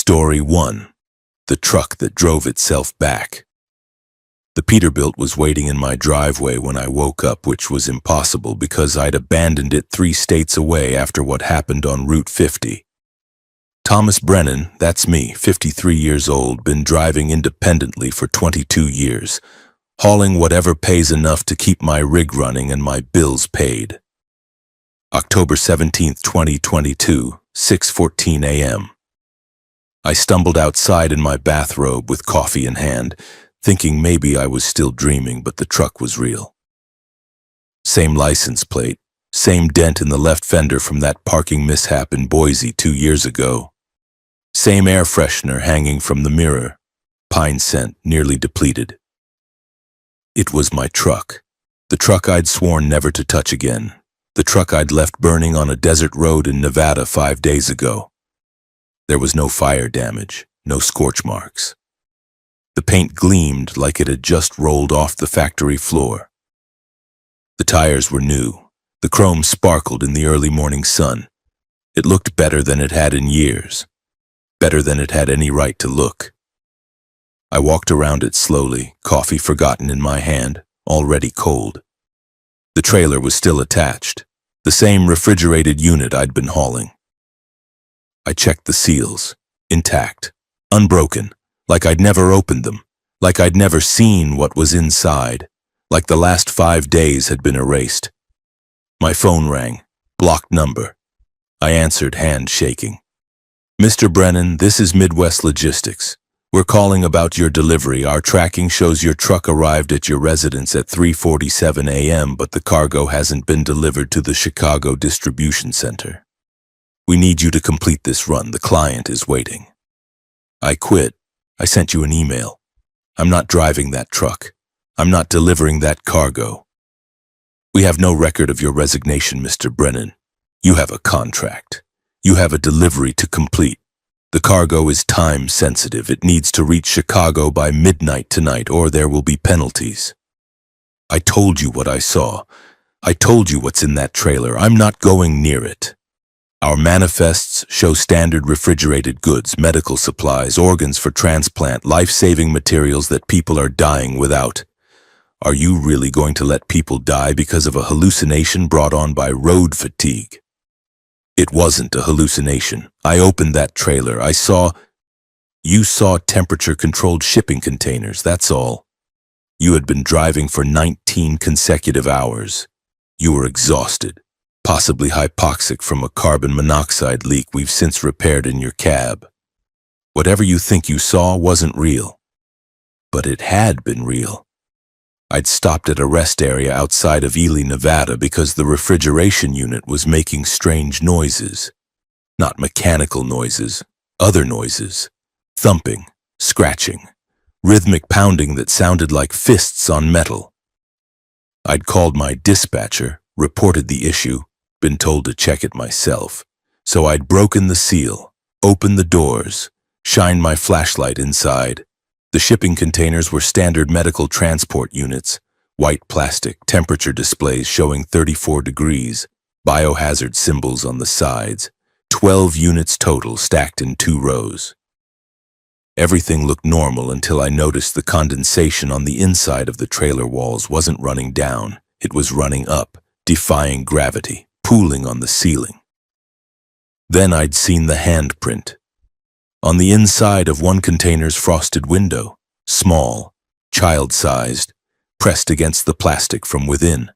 Story 1. The Truck That Drove Itself Back. The Peterbilt was waiting in my driveway when I woke up, which was impossible because I'd abandoned it 3 states away after what happened on Route 50. Thomas Brennan, that's me, 53 years old, been driving independently for 22 years, hauling whatever pays enough to keep my rig running and my bills paid. October 17, 2022, 6:14 a.m. I stumbled outside in my bathrobe with coffee in hand, thinking maybe I was still dreaming, but the truck was real. Same license plate, same dent in the left fender from that parking mishap in Boise 2 years ago. Same air freshener hanging from the mirror, pine scent nearly depleted. It was my truck, the truck I'd sworn never to touch again, the truck I'd left burning on a desert road in Nevada 5 days ago. There was no fire damage, no scorch marks. The paint gleamed like it had just rolled off the factory floor. The tires were new. The chrome sparkled in the early morning sun. It looked better than it had in years, better than it had any right to look. I walked around it slowly, coffee forgotten in my hand, already cold. The trailer was still attached, the same refrigerated unit I'd been hauling. I checked the seals, intact, unbroken, like I'd never opened them, like I'd never seen what was inside, like the last 5 days had been erased. My phone rang, blocked number. I answered, hand shaking. Mr. Brennan, this is Midwest Logistics. We're calling about your delivery. Our tracking shows your truck arrived at your residence at 3:47 a.m., but the cargo hasn't been delivered to the Chicago distribution center. We need you to complete this run. The client is waiting. I quit. I sent you an email. I'm not driving that truck. I'm not delivering that cargo. We have no record of your resignation, Mr. Brennan. You have a contract. You have a delivery to complete. The cargo is time sensitive. It needs to reach Chicago by midnight tonight, or there will be penalties. I told you what I saw. I told you what's in that trailer. I'm not going near it. Our manifests show standard refrigerated goods, medical supplies, organs for transplant, life-saving materials that people are dying without. Are you really going to let people die because of a hallucination brought on by road fatigue? It wasn't a hallucination. I opened that trailer. You saw temperature-controlled shipping containers, that's all. You had been driving for 19 consecutive hours. You were exhausted. Possibly hypoxic from a carbon monoxide leak we've since repaired in your cab. Whatever you think you saw wasn't real. But it had been real. I'd stopped at a rest area outside of Ely, Nevada because the refrigeration unit was making strange noises. Not mechanical noises, other noises. Thumping, scratching, rhythmic pounding that sounded like fists on metal. I'd called my dispatcher, reported the issue, been told to check it myself. So I'd broken the seal, opened the doors, shined my flashlight inside. The shipping containers were standard medical transport units, white plastic, temperature displays showing 34 degrees, biohazard symbols on the sides, 12 units total stacked in 2 rows. Everything looked normal until I noticed the condensation on the inside of the trailer walls wasn't running down, it was running up, defying gravity, pooling on the ceiling. Then I'd seen the handprint. On the inside of one container's frosted window, small, child-sized, pressed against the plastic from within.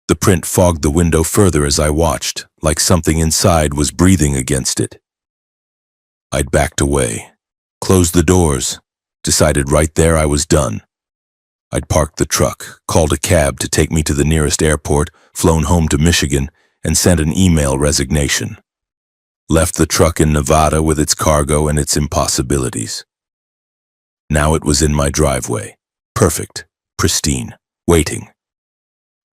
The print fogged the window further as I watched, like something inside was breathing against it. I'd backed away, closed the doors, decided right there I was done. I'd parked the truck, called a cab to take me to the nearest airport, flown home to Michigan, and sent an email resignation. Left the truck in Nevada with its cargo and its impossibilities. Now it was in my driveway, perfect, pristine, waiting.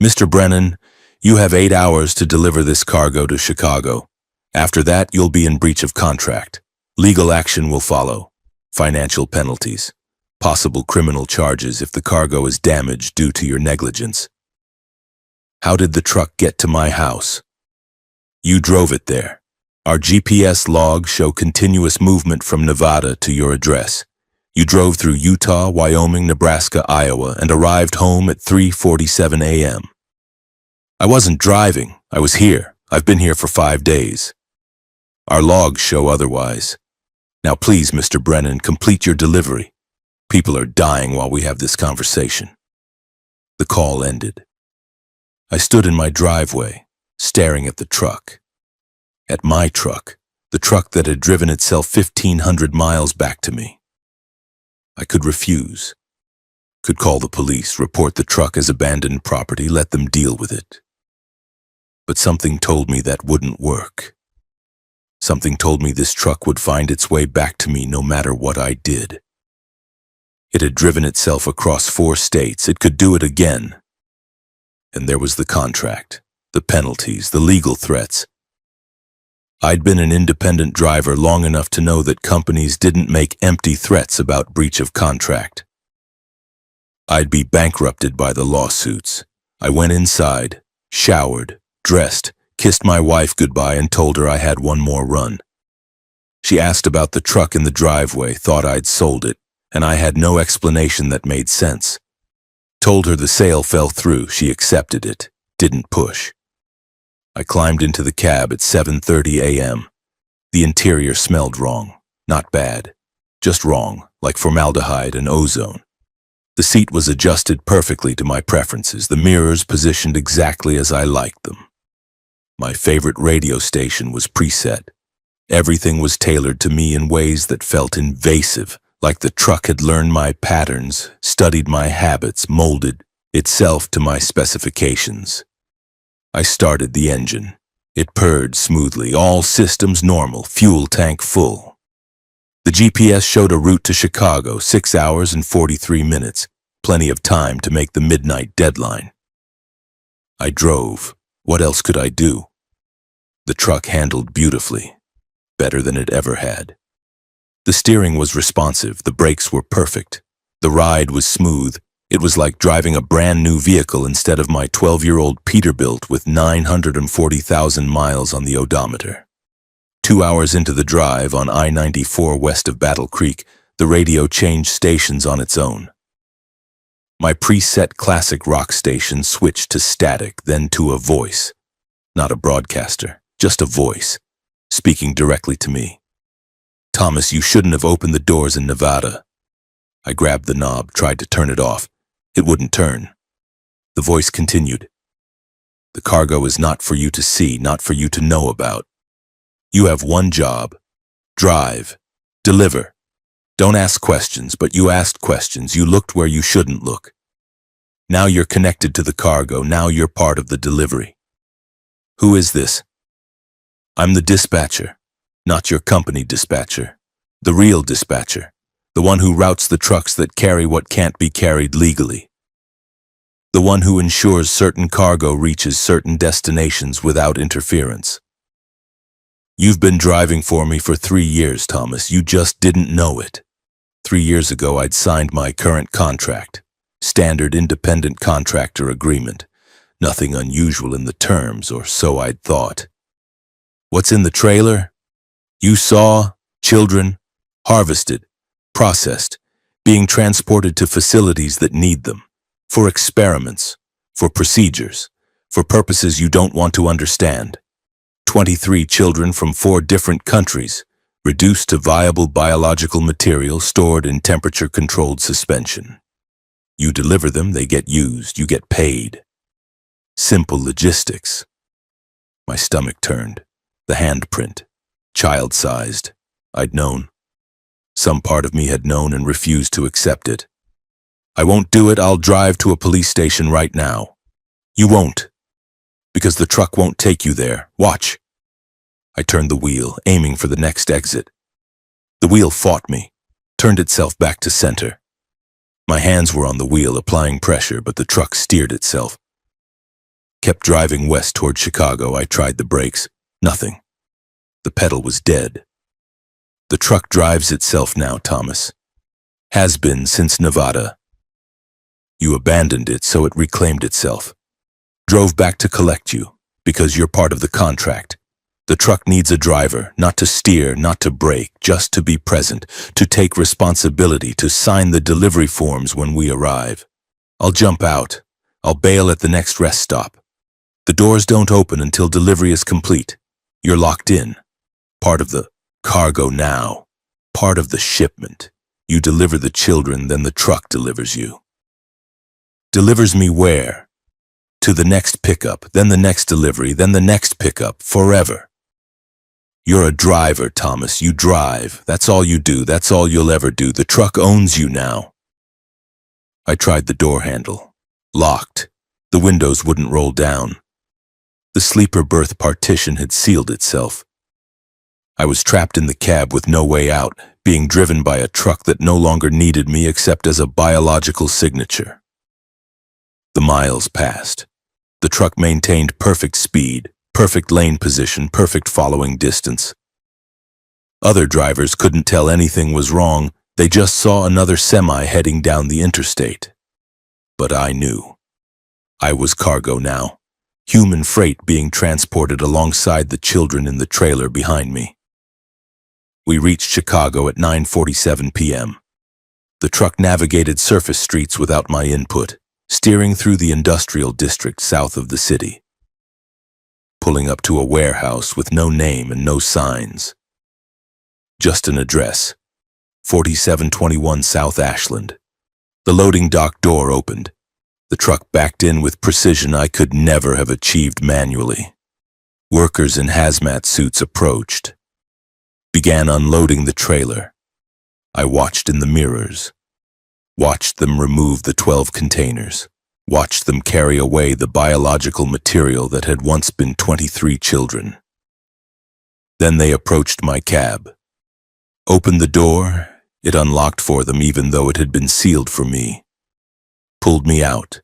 Mr. Brennan, you have 8 hours to deliver this cargo to Chicago. After that, you'll be in breach of contract. Legal action will follow. Financial penalties. Possible criminal charges if the cargo is damaged due to your negligence. How did the truck get to my house? You drove it there. Our GPS logs show continuous movement from Nevada to your address. You drove through Utah, Wyoming, Nebraska, Iowa, and arrived home at 3:47 a.m. I wasn't driving. I was here. I've been here for 5 days. Our logs show otherwise. Now please, Mr. Brennan, complete your delivery. People are dying while we have this conversation. The call ended. I stood in my driveway, staring at the truck. At my truck, the truck that had driven itself 1,500 miles back to me. I could refuse. Could call the police, report the truck as abandoned property, let them deal with it. But something told me that wouldn't work. Something told me this truck would find its way back to me no matter what I did. It had driven itself across 4 states. It could do it again. And there was the contract, the penalties, the legal threats. I'd been an independent driver long enough to know that companies didn't make empty threats about breach of contract. I'd be bankrupted by the lawsuits. I went inside, showered, dressed, kissed my wife goodbye and told her I had one more run. She asked about the truck in the driveway, thought I'd sold it, and I had no explanation that made sense. Told her the sale fell through, she accepted it, didn't push. I climbed into the cab at 7:30 a.m. The interior smelled wrong, not bad, just wrong, like formaldehyde and ozone. The seat was adjusted perfectly to my preferences, the mirrors positioned exactly as I liked them. My favorite radio station was preset. Everything was tailored to me in ways that felt invasive, like the truck had learned my patterns, studied my habits, molded itself to my specifications. I started the engine. It purred smoothly, all systems normal, fuel tank full. The GPS showed a route to Chicago, 6 hours and 43 minutes, plenty of time to make the midnight deadline. I drove. What else could I do? The truck handled beautifully, better than it ever had. The steering was responsive, the brakes were perfect. The ride was smooth. It was like driving a brand new vehicle instead of my 12-year-old Peterbilt with 940,000 miles on the odometer. 2 hours into the drive on I-94 west of Battle Creek, the radio changed stations on its own. My preset classic rock station switched to static, then to a voice. Not a broadcaster, just a voice, speaking directly to me. Thomas, you shouldn't have opened the doors in Nevada. I grabbed the knob, tried to turn it off. It wouldn't turn. The voice continued. The cargo is not for you to see, not for you to know about. You have one job. Drive. Deliver. Don't ask questions, but you asked questions. You looked where you shouldn't look. Now you're connected to the cargo. Now you're part of the delivery. Who is this? I'm the dispatcher, not your company dispatcher. The real dispatcher. The one who routes the trucks that carry what can't be carried legally. The one who ensures certain cargo reaches certain destinations without interference. You've been driving for me for 3 years, Thomas. You just didn't know it. 3 years ago, I'd signed my current contract. Standard independent contractor agreement. Nothing unusual in the terms, or so I'd thought. What's in the trailer? You saw children harvested, processed, being transported to facilities that need them, for experiments, for procedures, for purposes you don't want to understand. 23 children from 4 different countries, reduced to viable biological material stored in temperature-controlled suspension. You deliver them, they get used, you get paid. Simple logistics. My stomach turned. The handprint, child-sized. I'd known. Some part of me had known and refused to accept it. I won't do it. I'll drive to a police station right now. You won't. Because the truck won't take you there. Watch. I turned the wheel, aiming for the next exit. The wheel fought me, turned itself back to center. My hands were on the wheel, applying pressure, but the truck steered itself. Kept driving west toward Chicago. I tried the brakes. Nothing. The pedal was dead. The truck drives itself now, Thomas. Has been since Nevada. You abandoned it, so it reclaimed itself. Drove back to collect you, because you're part of the contract. The truck needs a driver, not to steer, not to brake, just to be present, to take responsibility, to sign the delivery forms when we arrive. I'll jump out. I'll bail at the next rest stop. The doors don't open until delivery is complete. You're locked in. Part of the cargo now. Part of the shipment. You deliver the children, then the truck delivers you. Delivers me where? To the next pickup, then the next delivery, then the next pickup, forever. You're a driver, Thomas. You drive. That's all you do. That's all you'll ever do. The truck owns you now. I tried the door handle. Locked. The windows wouldn't roll down. The sleeper berth partition had sealed itself. I was trapped in the cab with no way out, being driven by a truck that no longer needed me except as a biological signature. The miles passed. The truck maintained perfect speed, perfect lane position, perfect following distance. Other drivers couldn't tell anything was wrong. They just saw another semi heading down the interstate. But I knew. I was cargo now. Human freight being transported alongside the children in the trailer behind me. We reached Chicago at 9:47 p.m. The truck navigated surface streets without my input, steering through the industrial district south of the city. Pulling up to a warehouse with no name and no signs. Just an address, 4721 South Ashland. The loading dock door opened. The truck backed in with precision I could never have achieved manually. Workers in hazmat suits approached. Began unloading the trailer. I watched in the mirrors. Watched them remove the 12 containers. Watched them carry away the biological material that had once been 23 children. Then they approached my cab. Opened the door. It unlocked for them even though it had been sealed for me. Pulled me out.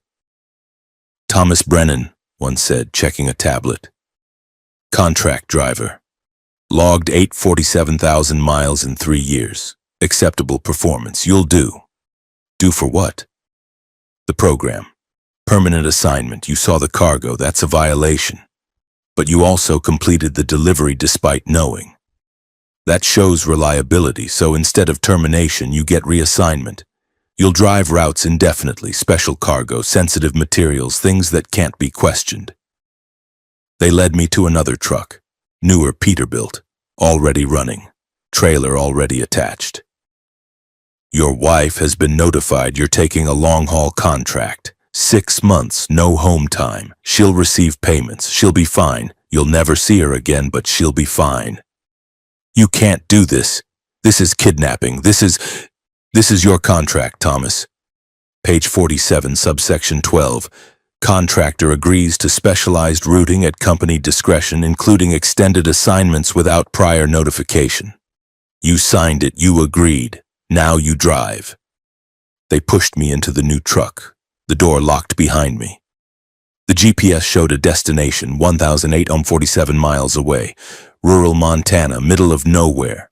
Thomas Brennan, one said, checking a tablet. Contract driver. Logged 847,000 miles in 3 years. Acceptable performance. You'll do. Do for what? The program. Permanent assignment. You saw the cargo. That's a violation. But you also completed the delivery despite knowing. That shows reliability, so instead of termination, you get reassignment. You'll drive routes indefinitely, special cargo, sensitive materials, things that can't be questioned. They led me to another truck, newer Peterbilt, already running, trailer already attached. Your wife has been notified you're taking a long-haul contract. 6 months, no home time. She'll receive payments. She'll be fine. You'll never see her again, but she'll be fine. You can't do this. This is kidnapping. This is your contract, Thomas. Page 47, subsection 12. Contractor agrees to specialized routing at company discretion, including extended assignments without prior notification. You signed it. You agreed. Now you drive. They pushed me into the new truck. The door locked behind me. The GPS showed a destination 1,847 miles away. Rural Montana, middle of nowhere.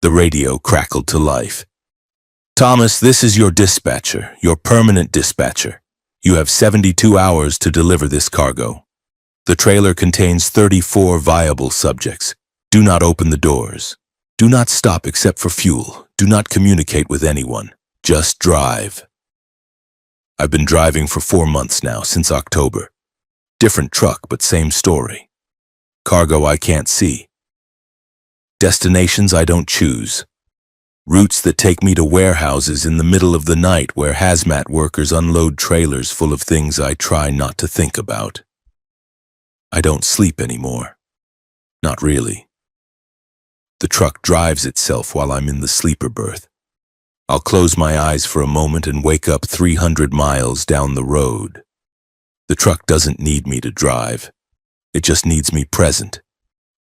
The radio crackled to life. Thomas, this is your dispatcher, your permanent dispatcher. You have 72 hours to deliver this cargo. The trailer contains 34 viable subjects. Do not open the doors. Do not stop except for fuel. Do not communicate with anyone. Just drive. I've been driving for 4 months now, since October. Different truck, but same story. Cargo I can't see. Destinations I don't choose. Routes that take me to warehouses in the middle of the night where hazmat workers unload trailers full of things I try not to think about. I don't sleep anymore. Not really. The truck drives itself while I'm in the sleeper berth. I'll close my eyes for a moment and wake up 300 miles down the road. The truck doesn't need me to drive. It just needs me present.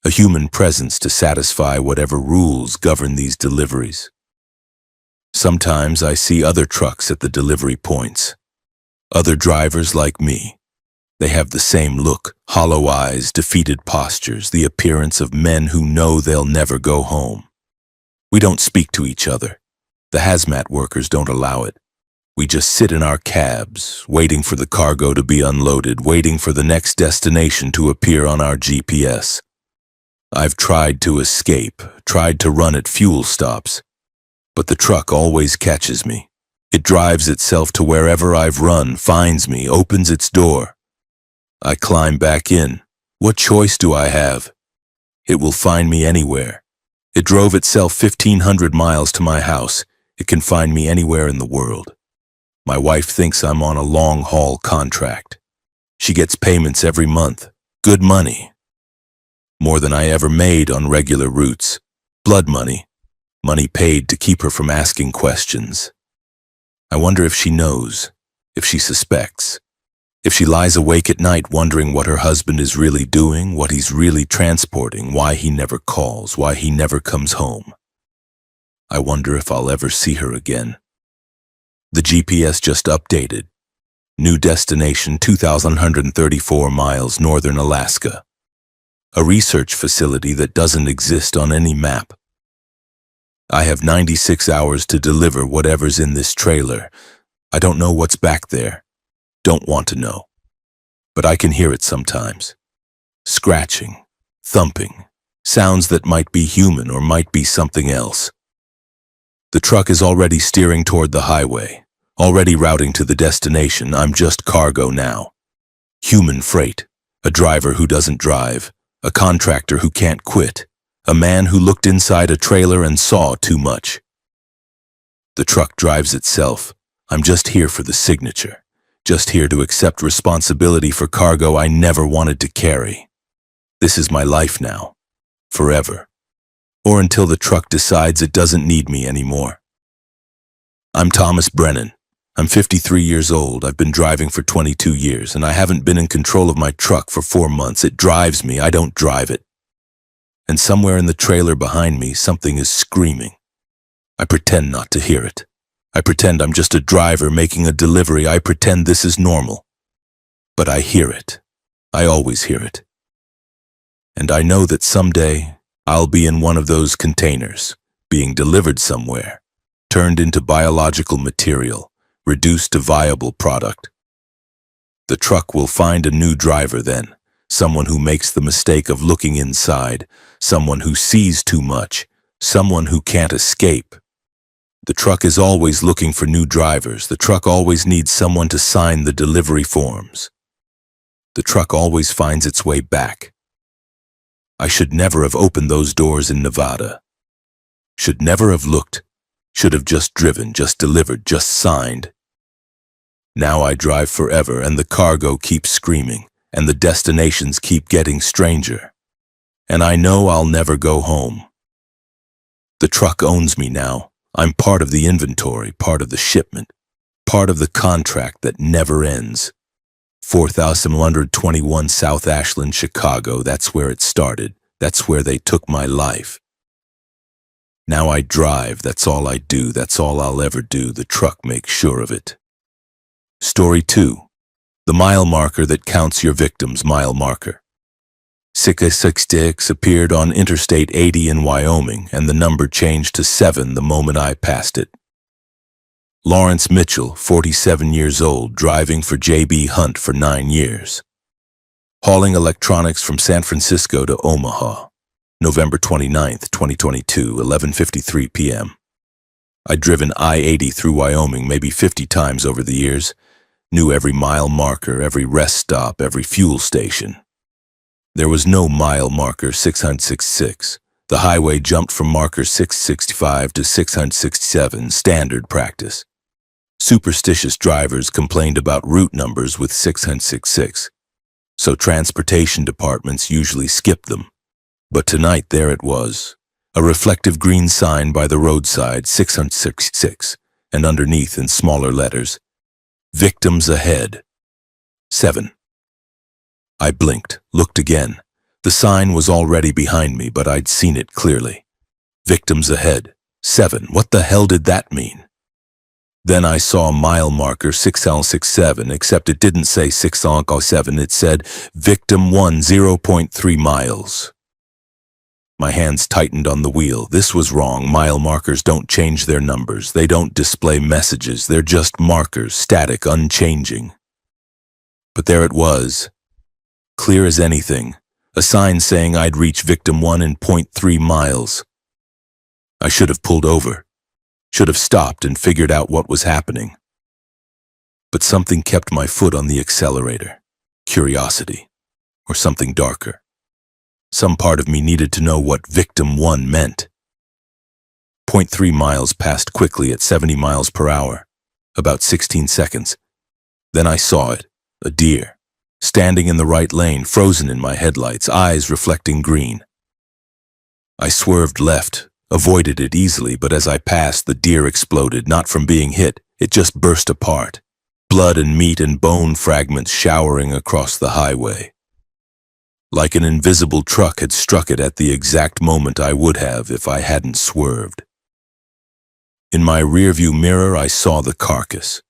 A human presence to satisfy whatever rules govern these deliveries. Sometimes I see other trucks at the delivery points. Other drivers like me. They have the same look, hollow eyes, defeated postures, the appearance of men who know they'll never go home. We don't speak to each other. The hazmat workers don't allow it. We just sit in our cabs, waiting for the cargo to be unloaded, waiting for the next destination to appear on our GPS. I've tried to escape, tried to run at fuel stops, but the truck always catches me. It drives itself to wherever I've run, finds me, opens its door. I climb back in. What choice do I have? It will find me anywhere. It drove itself 1,500 miles to my house. It can find me anywhere in the world. My wife thinks I'm on a long-haul contract. She gets payments every month. Good money. More than I ever made on regular routes. Blood money. Money paid to keep her from asking questions. I wonder if she knows, if she suspects, if she lies awake at night wondering what her husband is really doing, what he's really transporting, why he never calls, why he never comes home. I wonder if I'll ever see her again. The GPS just updated. New destination 2,134 miles northern Alaska. A research facility that doesn't exist on any map. I have 96 hours to deliver whatever's in this trailer. I don't know what's back there. Don't want to know. But I can hear it sometimes. Scratching, thumping, sounds that might be human or might be something else. The truck is already steering toward the highway, already routing to the destination. I'm just cargo now. Human freight, a driver who doesn't drive, a contractor who can't quit. A man who looked inside a trailer and saw too much. The truck drives itself. I'm just here for the signature. Just here to accept responsibility for cargo I never wanted to carry. This is my life now. Forever. Or until the truck decides it doesn't need me anymore. I'm Thomas Brennan. I'm 53 years old. I've been driving for 22 years, and I haven't been in control of my truck for 4 months. It drives me. I don't drive it. And somewhere in the trailer behind me, something is screaming. I pretend not to hear it. I pretend I'm just a driver making a delivery. I pretend this is normal. But I hear it. I always hear it. And I know that someday I'll be in one of those containers, being delivered somewhere, turned into biological material, reduced to viable product. The truck will find a new driver then. Someone who makes the mistake of looking inside, someone who sees too much, someone who can't escape. The truck is always looking for new drivers. The truck always needs someone to sign the delivery forms. The truck always finds its way back. I should never have opened those doors in Nevada. Should never have looked. Should have just driven, just delivered, just signed. Now I drive forever and the cargo keeps screaming. And the destinations keep getting stranger. And I know I'll never go home. The truck owns me now. I'm part of the inventory, part of the shipment, part of the contract that never ends. 4121 South Ashland, Chicago, that's where it started. That's where they took my life. Now I drive, that's all I do, that's all I'll ever do. The truck makes sure of it. Story 2. The mile marker that counts your victims. Mile marker. 666 appeared on Interstate 80 in Wyoming, and the number changed to 7 the moment I passed it. Lawrence Mitchell, 47 years old, driving for J.B. Hunt for 9 years. Hauling electronics from San Francisco to Omaha. November 29, 2022, 11:53 p.m. I'd driven I-80 through Wyoming maybe 50 times over the years. Knew every mile marker, every rest stop, every fuel station. There was no mile marker 666. The highway jumped from marker 665 to 667, standard practice. Superstitious drivers complained about route numbers with 666, so transportation departments usually skipped them. But tonight there it was, a reflective green sign by the roadside, 666, and underneath in smaller letters, Victims ahead. 7. I blinked, looked again. The sign was already behind me, but I'd seen it clearly. Victims ahead. 7. What the hell did that mean? Then I saw a mile marker 6L67, except it didn't say 6L7, it said Victim 1 0.3 miles. My hands tightened on the wheel. This was wrong. Mile markers don't change their numbers. They don't display messages. They're just markers, static, unchanging. But there it was, clear as anything, A sign saying I'd reach victim 1 in .3 miles. I should have pulled over, should have stopped and figured out what was happening. But something kept my foot on the accelerator. Curiosity, or something darker. Some part of me needed to know what victim 1 meant. .3 miles passed quickly at 70 miles per hour, about 16 seconds. Then I saw it, a deer, standing in the right lane, frozen in my headlights, eyes reflecting green. I swerved left, avoided it easily, but as I passed, the deer exploded, not from being hit, it just burst apart. Blood and meat and bone fragments showering across the highway. Like an invisible truck had struck it at the exact moment I would have if I hadn't swerved. In my rearview mirror, I saw the carcass,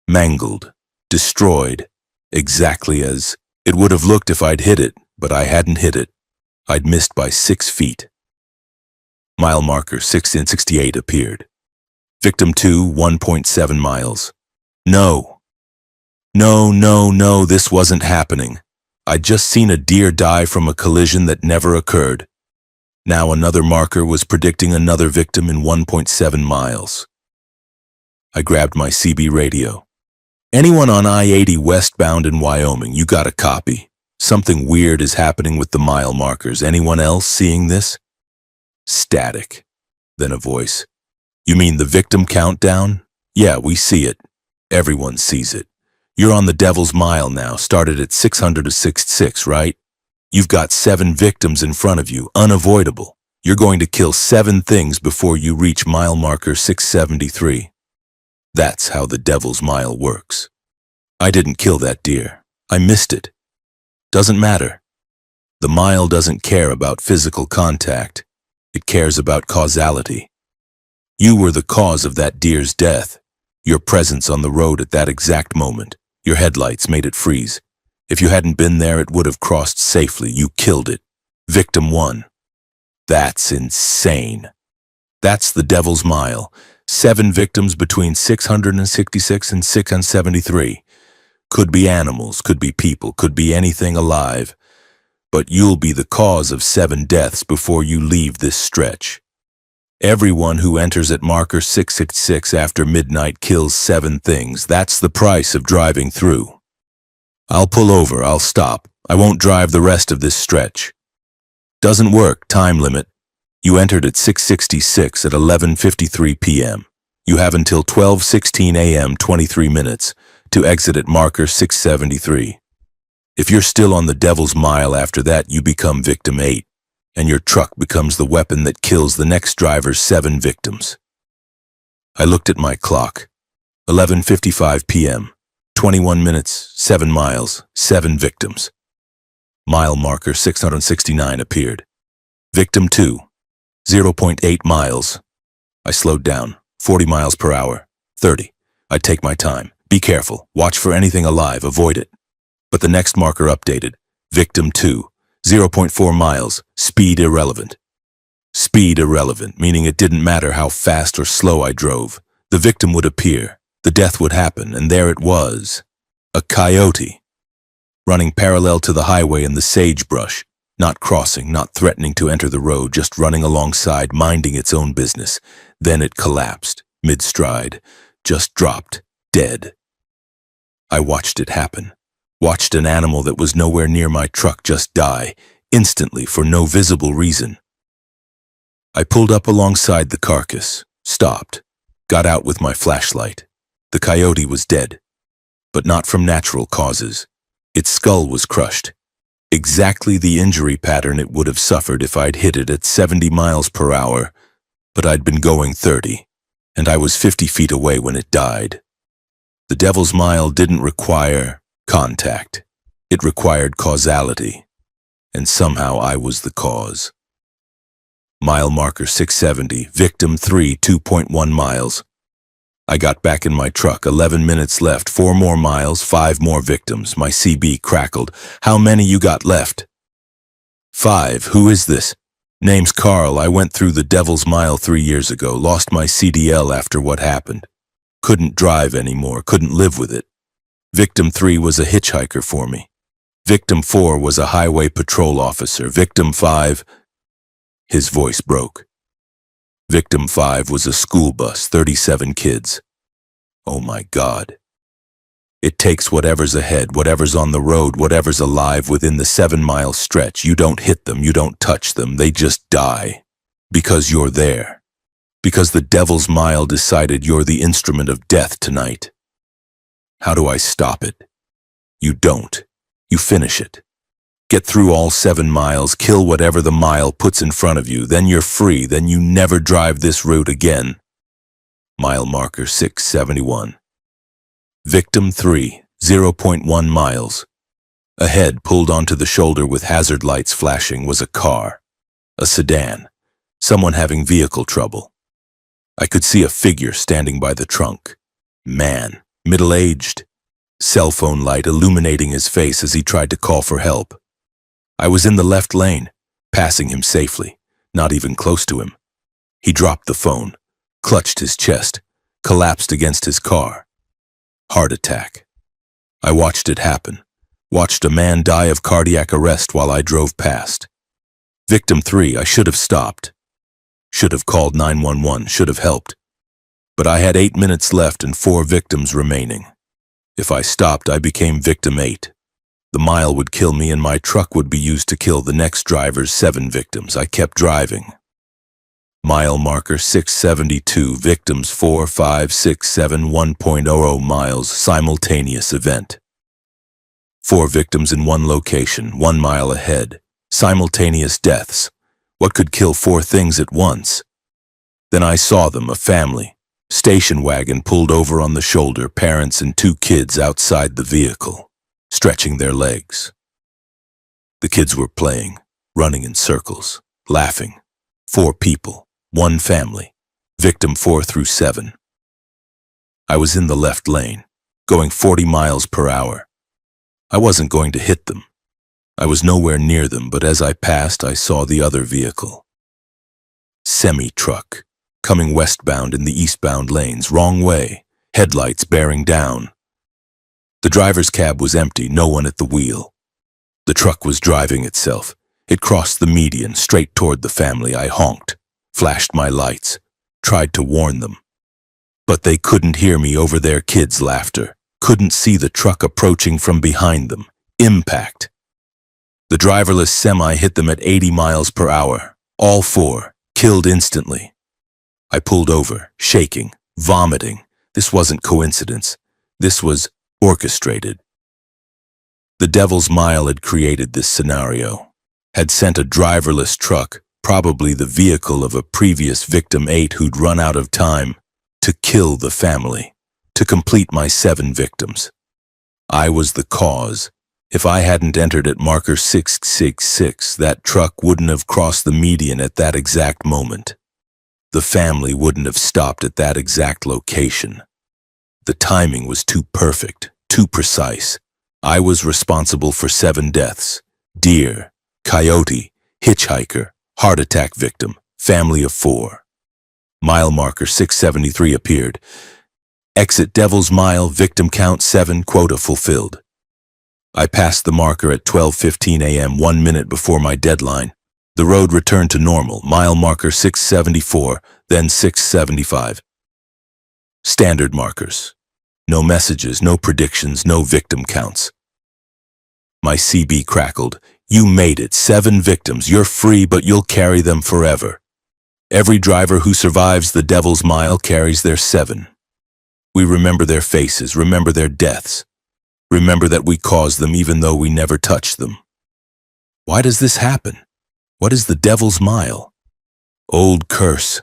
mangled, destroyed, exactly as it would have looked if I'd hit it, but I hadn't hit it. I'd missed by 6 feet. Mile marker 6:68 appeared. Victim 2, 1.7 miles. No, this wasn't happening. I'd just seen a deer die from a collision that never occurred. Now another marker was predicting another victim in 1.7 miles. I grabbed my CB radio. Anyone on I-80 westbound in Wyoming, you got a copy. Something weird is happening with the mile markers. Anyone else seeing this? Static. Then a voice. You mean the victim countdown? Yeah, we see it. Everyone sees it. You're on the Devil's Mile now, started at 600 to 66, right? You've got 7 victims in front of you, unavoidable. You're going to kill 7 things before you reach mile marker 673. That's how the Devil's Mile works. I didn't kill that deer. I missed it. Doesn't matter. The mile doesn't care about physical contact. It cares about causality. You were the cause of that deer's death. Your presence on the road at that exact moment. Your headlights made it freeze. If you hadn't been there, it would have crossed safely. You killed it. Victim 1. That's insane. That's the Devil's Mile. 7 victims between 666 and 673. Could be animals, could be people, could be anything alive. But you'll be the cause of 7 deaths before you leave this stretch. Everyone who enters at marker 666 after midnight kills 7 things. That's the price of driving through. I'll pull over, I'll stop. I won't drive the rest of this stretch. Doesn't work, time limit. You entered at 666 at 11:53 p.m. You have until 12:16 a.m. 23 minutes to exit at marker 673. If you're still on the Devil's Mile after that, you become victim 8. And your truck becomes the weapon that kills the next driver's 7 victims. I looked at my clock. 11:55 p.m. 21 minutes, 7 miles, 7 victims. Mile marker 669 appeared. Victim 2, 0.8 miles. I slowed down, 40 miles per hour, 30. I'd take my time. Be careful, watch for anything alive, avoid it. But the next marker updated. Victim 2, 0.4 miles, speed irrelevant. Speed irrelevant, meaning it didn't matter how fast or slow I drove. The victim would appear, the death would happen, and there it was. A coyote. Running parallel to the highway in the sagebrush, not crossing, not threatening to enter the road, just running alongside, minding its own business. Then it collapsed, mid-stride, just dropped, dead. I watched it happen. Watched an animal that was nowhere near my truck just die, instantly for no visible reason. I pulled up alongside the carcass, stopped, got out with my flashlight. The coyote was dead, but not from natural causes. Its skull was crushed. Exactly the injury pattern it would have suffered if I'd hit it at 70 miles per hour, but I'd been going 30, and I was 50 feet away when it died. The Devil's Mile didn't require contact. It required causality, and somehow I was the cause. Mile marker 670, victim 3, 2.1 miles. I got back in my truck, 11 minutes left, 4 more miles, 5 more victims. My CB crackled. How many you got left? 5. Who is this? Name's Carl. I went through the Devil's Mile 3 years ago, lost my CDL after what happened. Couldn't drive anymore, couldn't live with it. Victim 3 was a hitchhiker for me. Victim 4 was a highway patrol officer. Victim 5, his voice broke. Victim 5 was a school bus, 37 kids. Oh my God. It takes whatever's ahead, whatever's on the road, whatever's alive within the 7-mile stretch. You don't hit them, you don't touch them, they just die. Because you're there. Because the devil's mile decided you're the instrument of death tonight. How do I stop it? You don't. You finish it. Get through all 7 miles, kill whatever the mile puts in front of you, then you're free, then you never drive this route again. Mile marker 671. Victim 3, 0.1 miles. Ahead, pulled onto the shoulder with hazard lights flashing, was a car. A sedan. Someone having vehicle trouble. I could see a figure standing by the trunk. Man, middle-aged. Cell phone light illuminating his face as he tried to call for help. I was in the left lane, passing him safely, not even close to him. He dropped the phone, clutched his chest, collapsed against his car. Heart attack. I watched it happen, watched a man die of cardiac arrest while I drove past. Victim 3, I should have stopped. Should have called 911, should have helped. But I had 8 minutes left and 4 victims remaining. If I stopped, I became victim 8. The mile would kill me and my truck would be used to kill the next driver's 7 victims. I kept driving. Mile marker 672, victims 4, 5, 6, 7, 1.00 miles, simultaneous event. 4 victims in one location, 1 mile ahead. Simultaneous deaths. What could kill 4 things at once? Then I saw them, a family. Station wagon pulled over on the shoulder, parents and 2 kids outside the vehicle, stretching their legs. The kids were playing, running in circles, laughing. 4 people, 1 family, victim 4 through 7. I was in the left lane, going 40 miles per hour. I wasn't going to hit them. I was nowhere near them, but as I passed, I saw the other vehicle. Semi-truck. Coming westbound in the eastbound lanes, wrong way, headlights bearing down. The driver's cab was empty, no one at the wheel. The truck was driving itself. It crossed the median, straight toward the family. I honked, flashed my lights, tried to warn them. But they couldn't hear me over their kids' laughter, couldn't see the truck approaching from behind them. Impact. The driverless semi hit them at 80 miles per hour. All 4, killed instantly. I pulled over, shaking, vomiting. This wasn't coincidence. This was orchestrated. The devil's mile had created this scenario, had sent a driverless truck, probably the vehicle of a previous victim 8 who'd run out of time, to kill the family, to complete my 7 victims. I was the cause. If I hadn't entered at marker 666, that truck wouldn't have crossed the median at that exact moment. The family wouldn't have stopped at that exact location. The timing was too perfect, too precise. I was responsible for 7 deaths. Deer, coyote, hitchhiker, heart attack victim, family of 4. Mile marker 673 appeared. Exit Devil's Mile, victim count 7, quota fulfilled. I passed the marker at 12:15 a.m., 1 minute before my deadline. The road returned to normal, mile marker 674, then 675. Standard markers. No messages, no predictions, no victim counts. My CB crackled. You made it, 7 victims. You're free, but you'll carry them forever. Every driver who survives the Devil's Mile carries their 7. We remember their faces, remember their deaths. Remember that we caused them even though we never touched them. Why does this happen? What is the Devil's Mile? Old curse.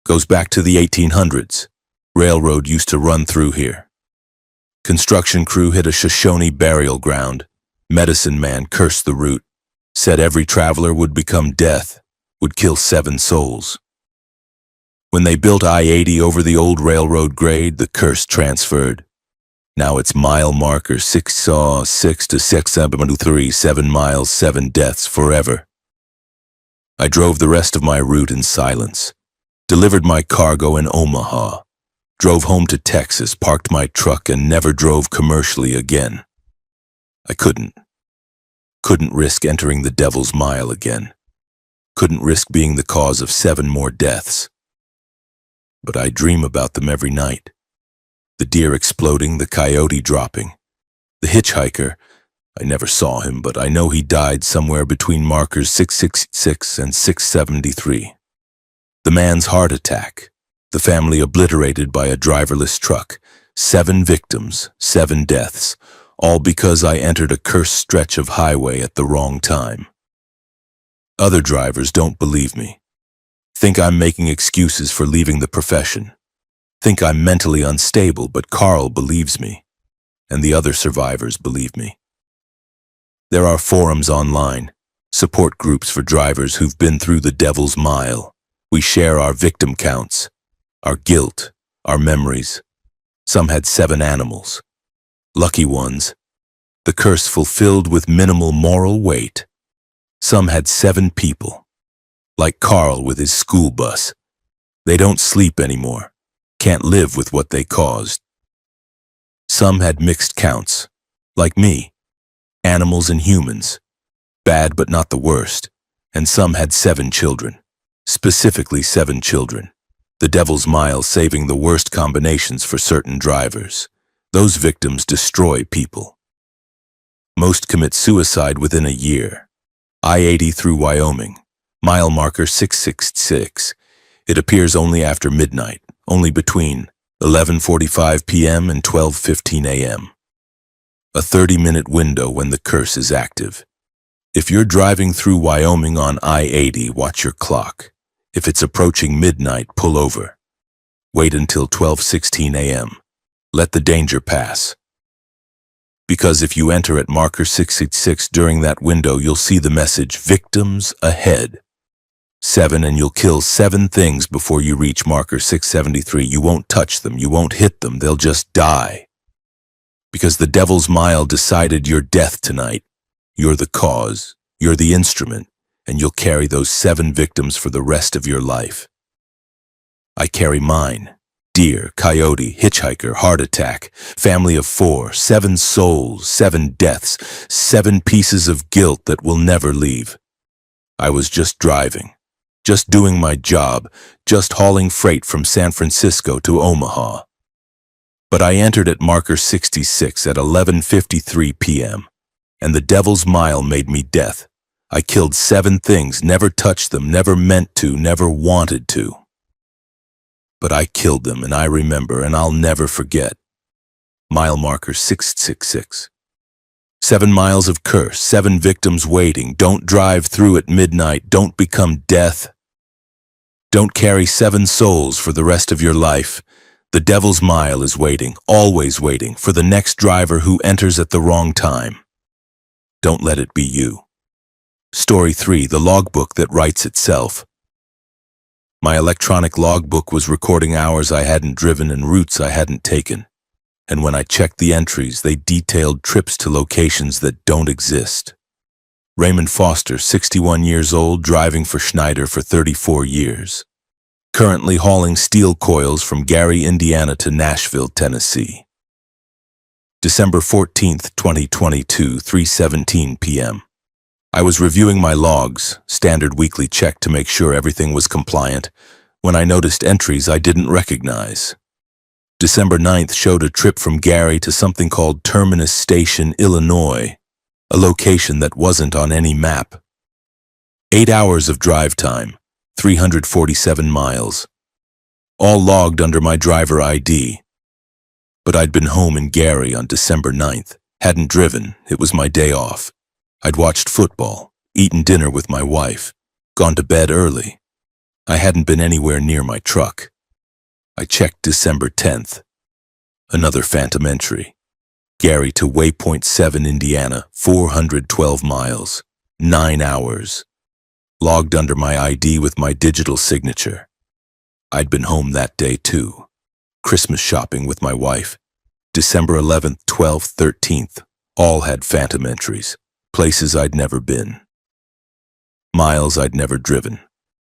Goes back to the 1800s. Railroad used to run through here. Construction crew hit a Shoshone burial ground. Medicine man cursed the route. Said every traveler would become death, would kill 7 souls. When they built I-80 over the old railroad grade, the curse transferred. Now it's mile marker 6 to 673, 7 miles, 7 deaths forever. I drove the rest of my route in silence, delivered my cargo in Omaha, drove home to Texas, parked my truck, and never drove commercially again. I couldn't. Couldn't risk entering the Devil's Mile again. Couldn't risk being the cause of 7 more deaths. But I dream about them every night. The deer exploding, the coyote dropping. The hitchhiker, I never saw him, but I know he died somewhere between markers 666 and 673. The man's heart attack. The family obliterated by a driverless truck. 7 victims, 7 deaths, all because I entered a cursed stretch of highway at the wrong time. Other drivers don't believe me. Think I'm making excuses for leaving the profession. Think I'm mentally unstable, but Carl believes me, and the other survivors believe me. There are forums online, support groups for drivers who've been through the Devil's Mile. We share our victim counts, our guilt, our memories. Some had 7 animals. Lucky ones. The curse fulfilled with minimal moral weight. Some had 7 people. Like Carl with his school bus. They don't sleep anymore. Can't live with what they caused. Some had mixed counts. Like me. Animals and humans. Bad but not the worst. And some had 7 children. Specifically 7 children. The Devil's Mile saving the worst combinations for certain drivers. Those victims destroy people. Most commit suicide within a year. I-80 through Wyoming. Mile marker 666. It appears only after midnight, only between 11:45 p.m. and 12:15 a.m. A 30-minute window when the curse is active. If you're driving through Wyoming on I-80, watch your clock. If it's approaching midnight, pull over. Wait until 12:16 a.m. Let the danger pass. Because if you enter at marker 666 during that window, you'll see the message, victims ahead. 7, and you'll kill 7 things before you reach marker 673. You won't touch them, you won't hit them, they'll just die. Because the Devil's Mile decided your death tonight. You're the cause, you're the instrument, and you'll carry those 7 victims for the rest of your life. I carry mine. Deer, coyote, hitchhiker, heart attack, family of 4, 7 souls, 7 deaths, 7 pieces of guilt that will never leave. I was just driving, just doing my job, just hauling freight from San Francisco to Omaha. But I entered at marker 66 at 11:53 p.m., and the Devil's Mile made me death. I killed 7 things, never touched them, never meant to, never wanted to. But I killed them, and I remember, and I'll never forget. Mile marker 666. 7 miles of curse, 7 victims waiting. Don't drive through at midnight. Don't become death. Don't carry 7 souls for the rest of your life. The Devil's Mile is waiting, always waiting, for the next driver who enters at the wrong time. Don't let it be you. Story 3, the logbook that writes itself. My electronic logbook was recording hours I hadn't driven and routes I hadn't taken. And when I checked the entries, they detailed trips to locations that don't exist. Raymond Foster, 61 years old, driving for Schneider for 34 years. Currently hauling steel coils from Gary, Indiana to Nashville, Tennessee. December 14th, 2022, 3:17 p.m. I was reviewing my logs, standard weekly check to make sure everything was compliant, when I noticed entries I didn't recognize. December 9th showed a trip from Gary to something called Terminus Station, Illinois, a location that wasn't on any map. 8 hours of drive time, 347 miles. All logged under my driver ID. But I'd been home in Gary on December 9th, hadn't driven, it was my day off. I'd watched football, eaten dinner with my wife, gone to bed early. I hadn't been anywhere near my truck. I checked December 10th. Another phantom entry. Gary to Waypoint 7, Indiana, 412 miles, 9 hours. Logged under my ID with my digital signature. I'd been home that day too. Christmas shopping with my wife. December 11th, 12th, 13th, all had phantom entries. Places I'd never been. Miles I'd never driven.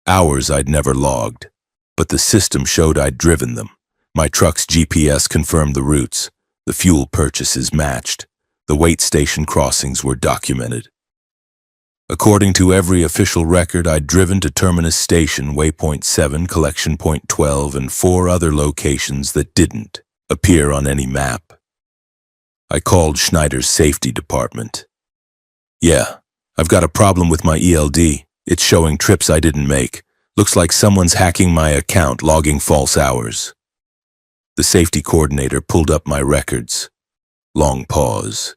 Hours I'd never logged. But the system showed I'd driven them. My truck's GPS confirmed the routes. The fuel purchases matched. The wait station crossings were documented. According to every official record, I'd driven to Terminus Station, Waypoint 7, Collection Point 12, and 4 other locations that didn't appear on any map. I called Schneider's safety department. "Yeah, I've got a problem with my ELD. It's showing trips I didn't make. Looks like someone's hacking my account, logging false hours." The safety coordinator pulled up my records. Long pause.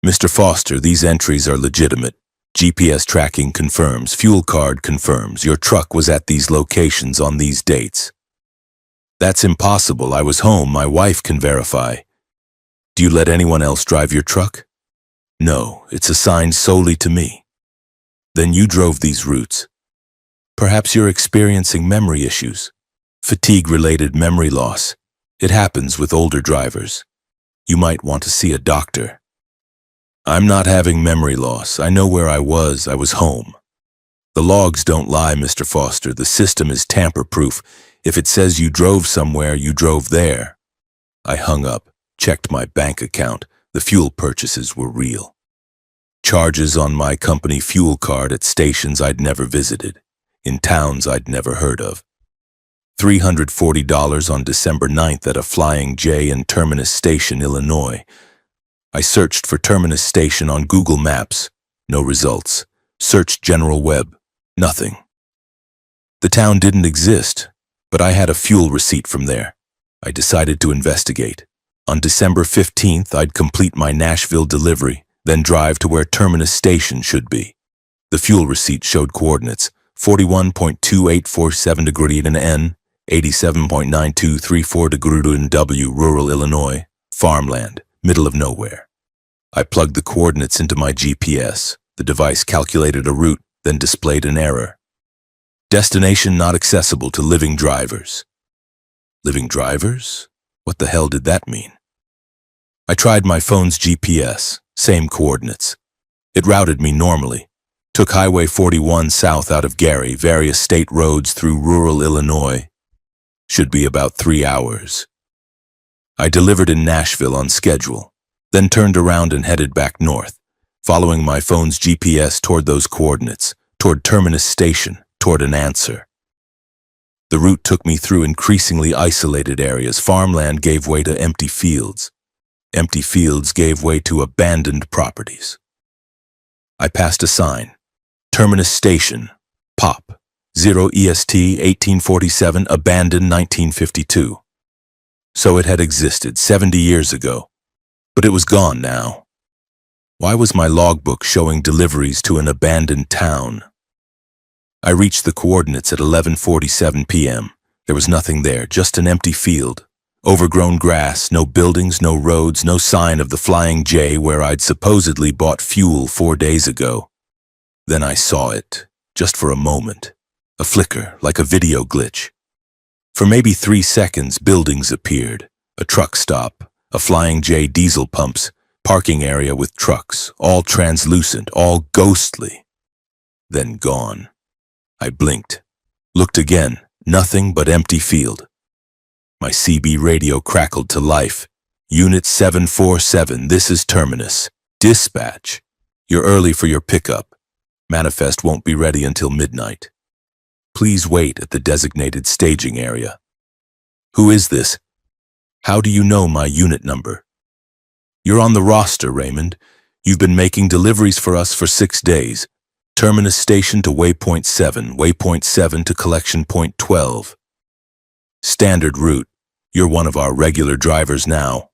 "Mr. Foster, these entries are legitimate. GPS tracking confirms, fuel card confirms, your truck was at these locations on these dates." "That's impossible. I was home. My wife can verify." "Do you let anyone else drive your truck?" "No, it's assigned solely to me." "Then you drove these routes. Perhaps you're experiencing memory issues. Fatigue-related memory loss. It happens with older drivers. You might want to see a doctor." "I'm not having memory loss. I know where I was. I was home." "The logs don't lie, Mr. Foster. The system is tamper-proof. If it says you drove somewhere, you drove there." I hung up, checked my bank account. The fuel purchases were real. Charges on my company fuel card at stations I'd never visited, in towns I'd never heard of. $340 on December 9th at a Flying J in Terminus Station, Illinois. I searched for Terminus Station on Google Maps. No results. Searched General Web. Nothing. The town didn't exist, but I had a fuel receipt from there. I decided to investigate. On December 15th, I'd complete my Nashville delivery, then drive to where Terminus Station should be. The fuel receipt showed coordinates 41.2847 degree in N, 87.9234 degree in W, rural Illinois, farmland, middle of nowhere. I plugged the coordinates into my GPS. The device calculated a route, then displayed an error. Destination not accessible to living drivers. Living drivers? What the hell did that mean? I tried my phone's GPS, same coordinates. It routed me normally. Took Highway 41 south out of Gary, various state roads through rural Illinois. Should be about 3 hours. I delivered in Nashville on schedule, then turned around and headed back north, following my phone's GPS toward those coordinates, toward Terminus Station, toward an answer. The route took me through increasingly isolated areas. Farmland gave way to empty fields. Empty fields gave way to abandoned properties. I passed a sign. Terminus Station, POP, 0 EST 1847, abandoned 1952. So it had existed 70 years ago, but it was gone now. Why was my logbook showing deliveries to an abandoned town? I reached the coordinates at 11:47 p.m. There was nothing there, just an empty field. Overgrown grass, no buildings, no roads, no sign of the Flying J where I'd supposedly bought fuel 4 days ago. Then I saw it, just for a moment. A flicker, like a video glitch. For maybe 3 seconds, buildings appeared. A truck stop, a Flying J diesel pumps, parking area with trucks, all translucent, all ghostly. Then gone. I blinked. Looked again, nothing but empty field. My CB radio crackled to life. Unit 747, this is Terminus. Dispatch. You're early for your pickup. Manifest won't be ready until midnight. Please wait at the designated staging area. Who is this? How do you know my unit number? You're on the roster, Raymond. You've been making deliveries for us for 6 days. Terminus Station to Waypoint 7 to Collection Point 12. Standard route. You're one of our regular drivers now.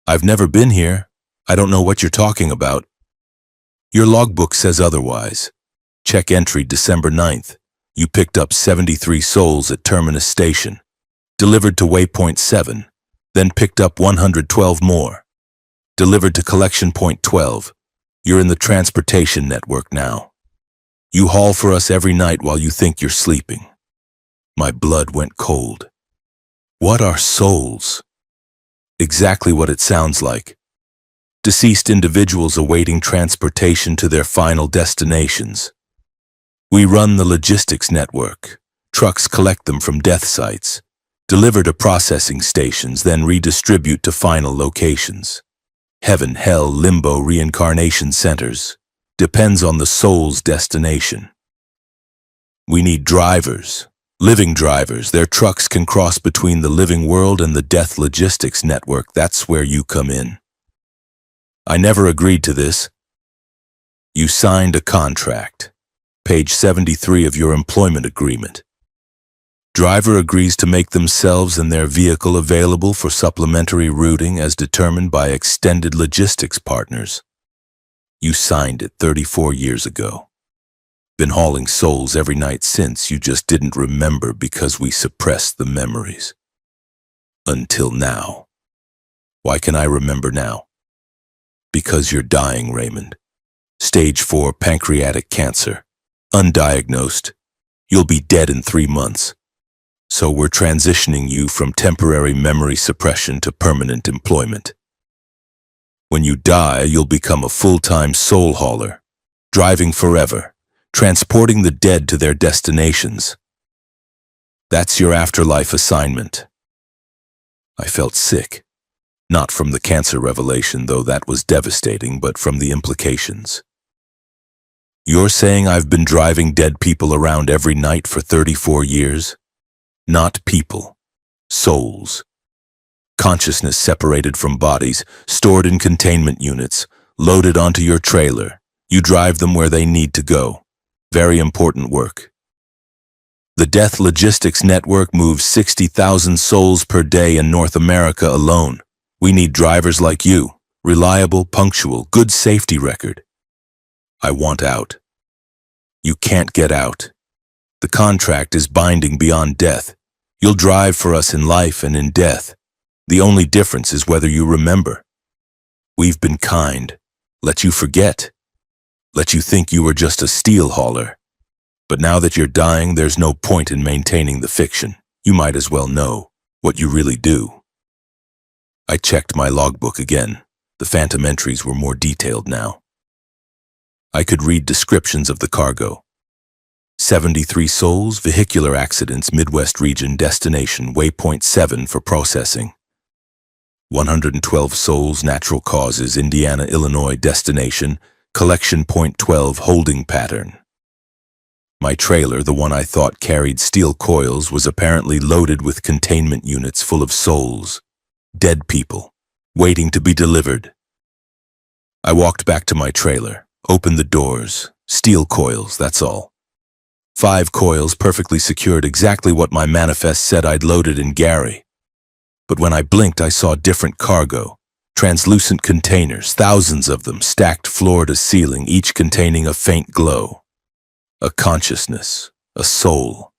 I've never been here. I don't know what you're talking about. Your logbook says otherwise. Check entry December 9th. You picked up 73 souls at Terminus Station. Delivered to Waypoint 7, then picked up 112 more. Delivered to Collection Point 12. You're in the transportation network now. You haul for us every night while you think you're sleeping. My blood went cold. What are souls? Exactly what it sounds like. Deceased individuals awaiting transportation to their final destinations. We run the logistics network. Trucks collect them from death sites, deliver to processing stations, then redistribute to final locations. Heaven, hell, limbo, reincarnation centers. depends on the soul's destination. We need drivers, living drivers. Their trucks can cross between the living world and the death logistics network. That's where you come in. I never agreed to this. You signed a contract. Page 73 of your employment agreement. Driver agrees to make themselves and their vehicle available for supplementary routing as determined by extended logistics partners. You signed it 34 years ago. Been hauling souls every night since. You just didn't remember because we suppressed the memories. Until now. Why can I remember now? Because you're dying, Raymond. Stage 4 pancreatic cancer. Undiagnosed. You'll be dead in 3 months. So we're transitioning you from temporary memory suppression to permanent employment. When you die, you'll become a full-time soul hauler, driving forever, transporting the dead to their destinations. That's your afterlife assignment. I felt sick, not from the cancer revelation, though that was devastating, but from the implications. You're saying I've been driving dead people around every night for 34 years? Not people, souls. Consciousness separated from bodies, stored in containment units, loaded onto your trailer. You drive them where they need to go. Very important work. The Death Logistics Network moves 60,000 souls per day in North America alone. We need drivers like you, reliable, punctual, good safety record. I want out. You can't get out. The contract is binding beyond death. You'll drive for us in life and in death. The only difference is whether you remember. We've been kind, let you forget, let you think you were just a steel hauler. But now that you're dying, there's no point in maintaining the fiction. You might as well know what you really do. I checked my logbook again. The phantom entries were more detailed now. I could read descriptions of the cargo. 73 souls, vehicular accidents, Midwest region, destination, waypoint 7 for processing. 112 souls, natural causes, Indiana, Illinois, destination, collection point 12, holding pattern. My trailer, the one I thought carried steel coils, was apparently loaded with containment units full of souls, dead people, waiting to be delivered. I walked back to my trailer, opened the doors, steel coils, that's all. 5 coils perfectly secured, exactly what my manifest said I'd loaded in Gary. But when I blinked, I saw different cargo, translucent containers, thousands of them stacked floor to ceiling, each containing a faint glow. A consciousness, a soul,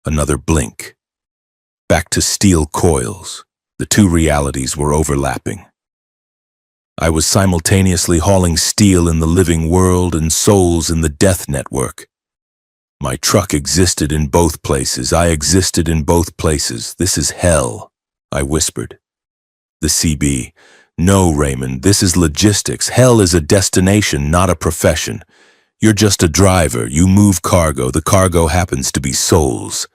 another blink. Back to steel coils. The two realities were overlapping. I was simultaneously hauling steel in the living world and souls in the death network. My truck existed in both places. I existed in both places. This is hell, I whispered. The CB, no, Raymond, this is logistics. Hell is a destination, not a profession. You're just a driver. You move cargo. The cargo happens to be souls.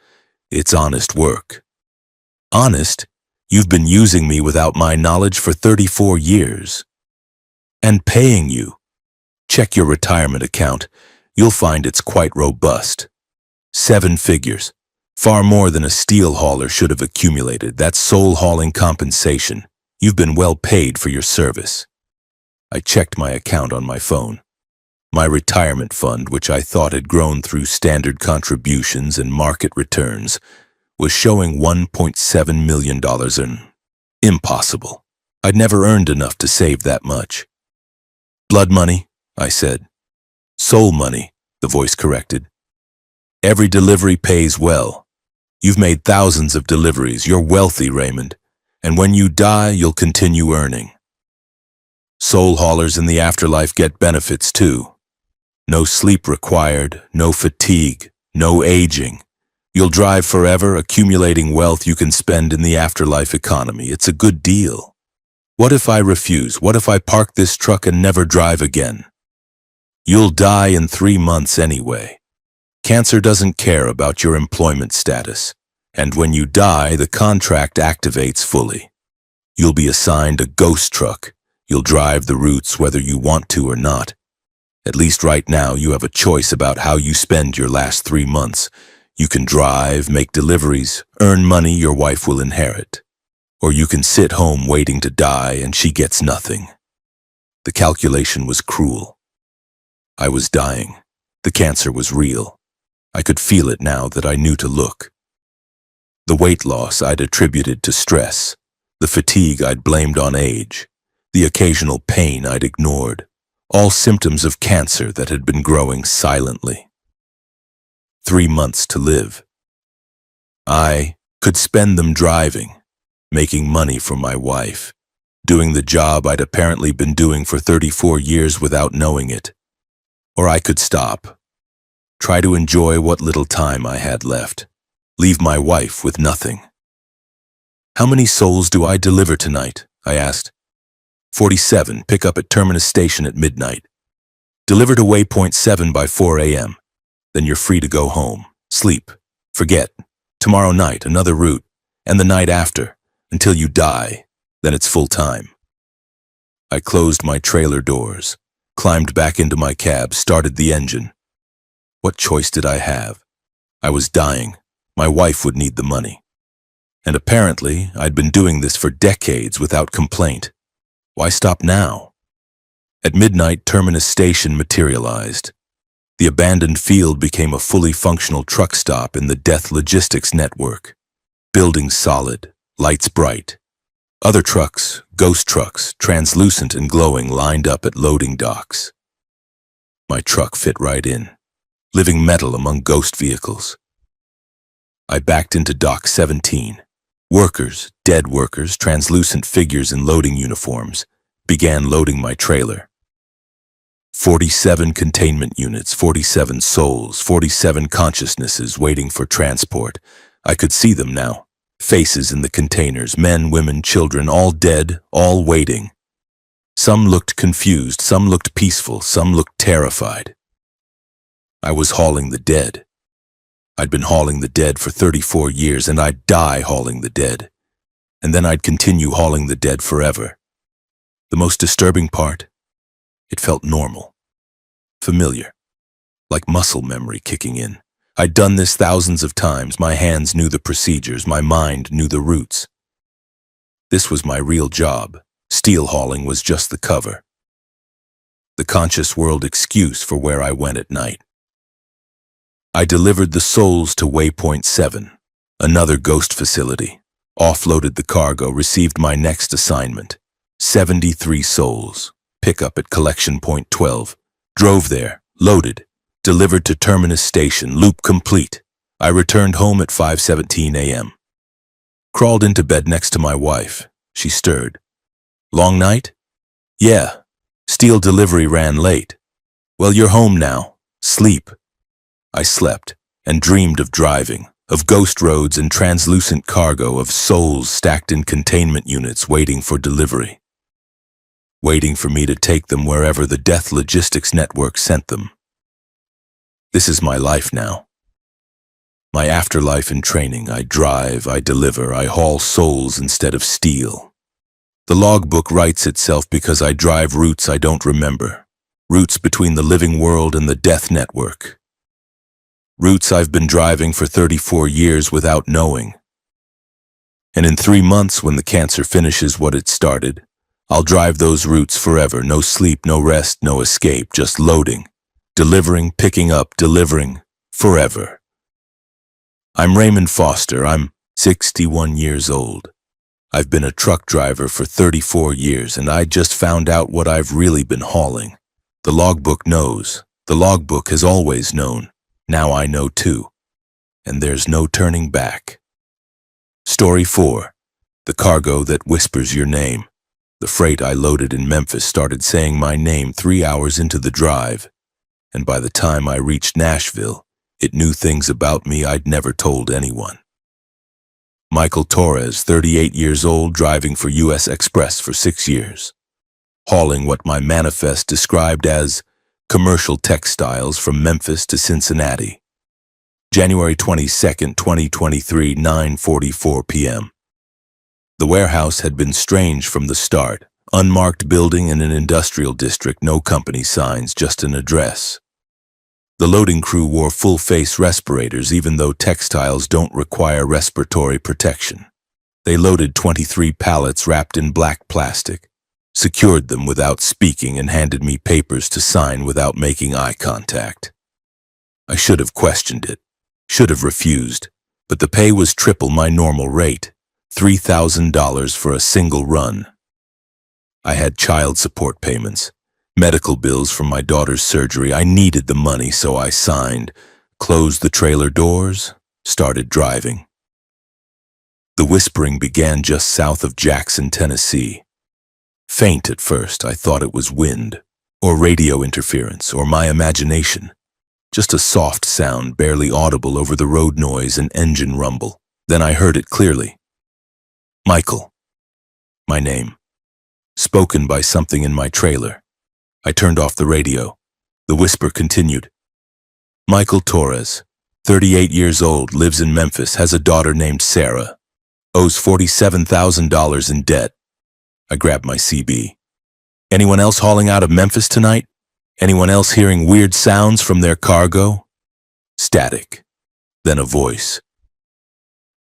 It's honest work. Honest? You've been using me without my knowledge for 34 years. And paying you. Check your retirement account. You'll find it's quite robust. 7 figures. Far more than a steel hauler should have accumulated. That's soul hauling compensation. You've been well paid for your service. I checked my account on my phone. My retirement fund, which I thought had grown through standard contributions and market returns, was showing $1.7 million in. Impossible. I'd never earned enough to save that much. Blood money, I said. Soul money, the voice corrected. Every delivery pays well. You've made thousands of deliveries. You're wealthy, Raymond. And when you die, you'll continue earning. Soul haulers in the afterlife get benefits too. No sleep required, no fatigue, no aging. You'll drive forever, accumulating wealth you can spend in the afterlife economy. It's a good deal. What if I refuse? What if I park this truck and never drive again? You'll die in 3 months anyway. Cancer doesn't care about your employment status. And when you die, the contract activates fully. You'll be assigned a ghost truck. You'll drive the routes whether you want to or not. At least right now you have a choice about how you spend your last 3 months. You can drive, make deliveries, earn money your wife will inherit. Or you can sit home waiting to die and she gets nothing. The calculation was cruel. I was dying. The cancer was real. I could feel it now that I knew to look. The weight loss I'd attributed to stress, the fatigue I'd blamed on age, the occasional pain I'd ignored, all symptoms of cancer that had been growing silently. 3 months to live. I could spend them driving, making money for my wife, doing the job I'd apparently been doing for 34 years without knowing it. Or I could stop, try to enjoy what little time I had left, leave my wife with nothing. How many souls do I deliver tonight? I asked. 47, pick up at Terminus Station at midnight. Deliver to waypoint 7 by 4 a.m. Then you're free to go home, sleep, forget. Tomorrow night, another route, and the night after, until you die, then it's full time. I closed my trailer doors, climbed back into my cab, started the engine. What choice did I have? I was dying. My wife would need the money. And apparently, I'd been doing this for decades without complaint. Why stop now? At midnight, Terminus Station materialized. The abandoned field became a fully functional truck stop in the Death Logistics network. Buildings solid, lights bright. Other trucks, ghost trucks, translucent and glowing, lined up at loading docks. My truck fit right in, living metal among ghost vehicles. I backed into Dock 17. Workers, dead workers, translucent figures in loading uniforms, began loading my trailer. 47 containment units, 47 souls, 47 consciousnesses waiting for transport. I could see them now. Faces in the containers, men, women, children, all dead, all waiting. Some looked confused, some looked peaceful, some looked terrified. I was hauling the dead. I'd been hauling the dead for 34 years, and I'd die hauling the dead. And then I'd continue hauling the dead forever. The most disturbing part? It felt normal, familiar, like muscle memory kicking in. I'd done this thousands of times. My hands knew the procedures, my mind knew the routes. This was my real job. Steel hauling was just the cover. The conscious world excuse for where I went at night. I delivered the souls to Waypoint 7, another ghost facility, offloaded the cargo, received my next assignment. 73 souls, pickup at collection point 12, drove there, loaded, delivered to Terminus Station, loop complete. I returned home at 5:17 a.m. Crawled into bed next to my wife. She stirred. Long night? Yeah. Steel delivery ran late. Well, you're home now. Sleep. I slept and dreamed of driving, of ghost roads and translucent cargo, of souls stacked in containment units waiting for delivery. Waiting for me to take them wherever the Death Logistics network sent them. This is my life now. My afterlife in training. I drive, I deliver, I haul souls instead of steel. The logbook writes itself because I drive routes I don't remember. Routes between the living world and the death network. Routes I've been driving for 34 years without knowing. And in 3 months, when the cancer finishes what it started, I'll drive those routes forever. No sleep, no rest, no escape, just loading. Delivering, picking up, delivering, forever. I'm Raymond Foster. I'm 61 years old. I've been a truck driver for 34 years, and I just found out what I've really been hauling. The logbook knows. The logbook has always known. Now I know too. And there's no turning back. Story 4. The cargo that whispers your name. The freight I loaded in Memphis started saying my name 3 hours into the drive. And by the time I reached Nashville, it knew things about me I'd never told anyone. Michael Torres, 38 years old, driving for U.S. Express for 6 years. Hauling what my manifest described as commercial textiles from Memphis to Cincinnati. January 22nd, 2023, 9:44 p.m. The warehouse had been strange from the start, Unmarked building in an industrial district, no company signs, just an address. The loading crew wore full-face respirators even though textiles don't require respiratory protection. They loaded 23 pallets wrapped in black plastic, secured them without speaking, and handed me papers to sign without making eye contact. I should have questioned it, should have refused, but the pay was triple my normal rate, $3,000 for a single run. I had child support payments, medical bills from my daughter's surgery. I needed the money, so I signed, closed the trailer doors, started driving. The whispering began just south of Jackson, Tennessee. Faint at first, I thought it was wind, or radio interference, or my imagination. Just a soft sound, barely audible over the road noise and engine rumble. Then I heard it clearly. Michael. My name. Spoken by something in my trailer. I turned off the radio. The whisper continued. Michael Torres, 38 years old, lives in Memphis, has a daughter named Sarah. Owes $47,000 in debt. I grabbed my CB. Anyone else hauling out of Memphis tonight? Anyone else hearing weird sounds from their cargo? Static. Then a voice.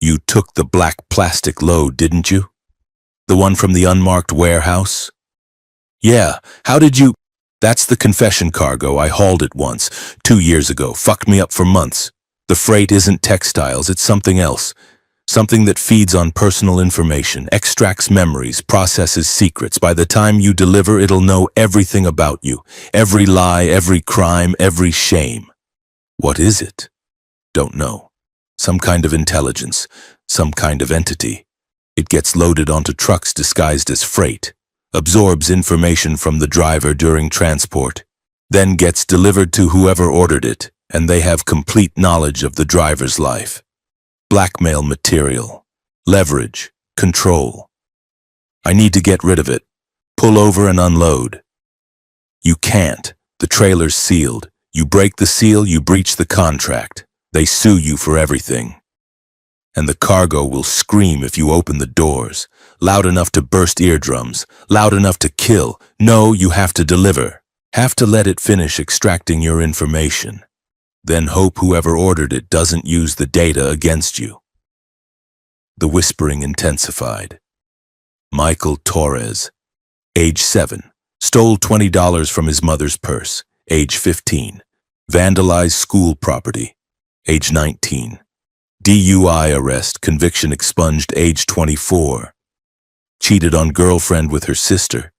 You took the black plastic load, didn't you? The one from the unmarked warehouse? Yeah, how did you? That's the confession cargo. I hauled it once, 2 years ago. Fucked me up for months. The freight isn't textiles, it's something else. Something that feeds on personal information, extracts memories, processes secrets. By the time you deliver, it'll know everything about you. Every lie, every crime, every shame. What is it? Don't know. Some kind of intelligence, some kind of entity. It gets loaded onto trucks disguised as freight, absorbs information from the driver during transport, then gets delivered to whoever ordered it, and they have complete knowledge of the driver's life. Blackmail material, leverage, control. I need to get rid of it. Pull over and unload. You can't. The trailer's sealed. You break the seal, you breach the contract. They sue you for everything. And the cargo will scream if you open the doors, loud enough to burst eardrums, loud enough to kill. No, you have to deliver. Have to let it finish extracting your information. Then hope whoever ordered it doesn't use the data against you. The whispering intensified. Michael Torres, age 7, stole $20 from his mother's purse, age 15, vandalized school property, age 19, DUI arrest, conviction expunged, age 24, cheated on girlfriend with her sister,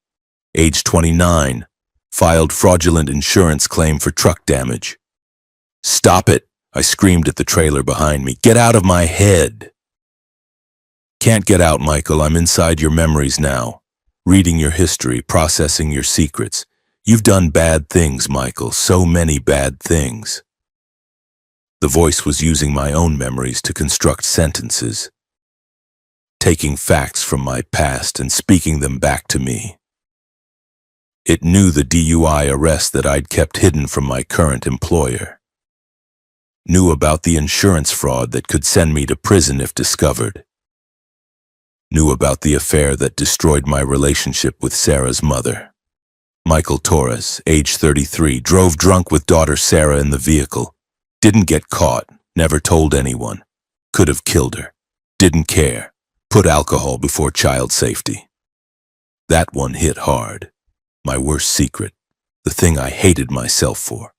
age 29, filed fraudulent insurance claim for truck damage. Stop it, I screamed at the trailer behind me. Get out of my head. Can't get out, Michael. I'm inside your memories now, reading your history, processing your secrets. You've done bad things, Michael, so many bad things. The voice was using my own memories to construct sentences, taking facts from my past and speaking them back to me. It knew the DUI arrest that I'd kept hidden from my current employer. Knew about the insurance fraud that could send me to prison if discovered. Knew about the affair that destroyed my relationship with Sarah's mother. Michael Torres, age 33, drove drunk with daughter Sarah in the vehicle. Didn't get caught, never told anyone. Could have killed her. Didn't care. Put alcohol before child safety. That one hit hard. My worst secret. The thing I hated myself for.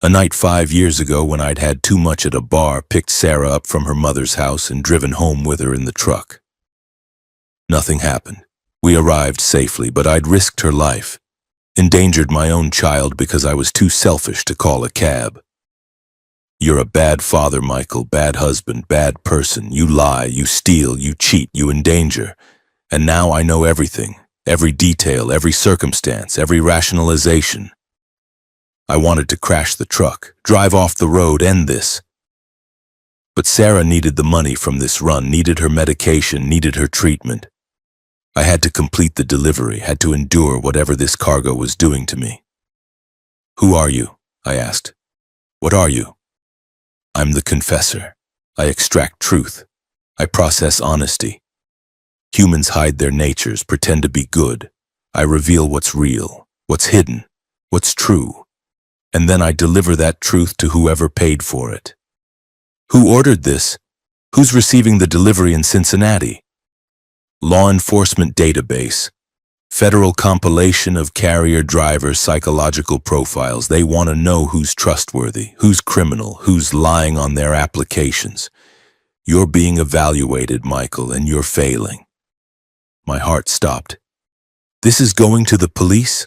A night 5 years ago when I'd had too much at a bar, picked Sarah up from her mother's house and driven home with her in the truck. Nothing happened. We arrived safely, but I'd risked her life. Endangered my own child because I was too selfish to call a cab. You're a bad father, Michael, bad husband, bad person. You lie, you steal, you cheat, you endanger. And now I know everything, every detail, every circumstance, every rationalization. I wanted to crash the truck, drive off the road, end this. But Sarah needed the money from this run, needed her medication, needed her treatment. I had to complete the delivery, had to endure whatever this cargo was doing to me. Who are you? I asked. What are you? I'm the confessor. I extract truth. I process honesty. Humans hide their natures, pretend to be good, I reveal what's real, what's hidden, what's true, and then I deliver that truth to whoever paid for it. Who ordered this? Who's receiving the delivery in Cincinnati? Law Enforcement Database. Federal compilation of carrier driver psychological profiles. They want to know who's trustworthy, who's criminal, who's lying on their applications. You're being evaluated, Michael, and you're failing. My heart stopped. This is going to the police?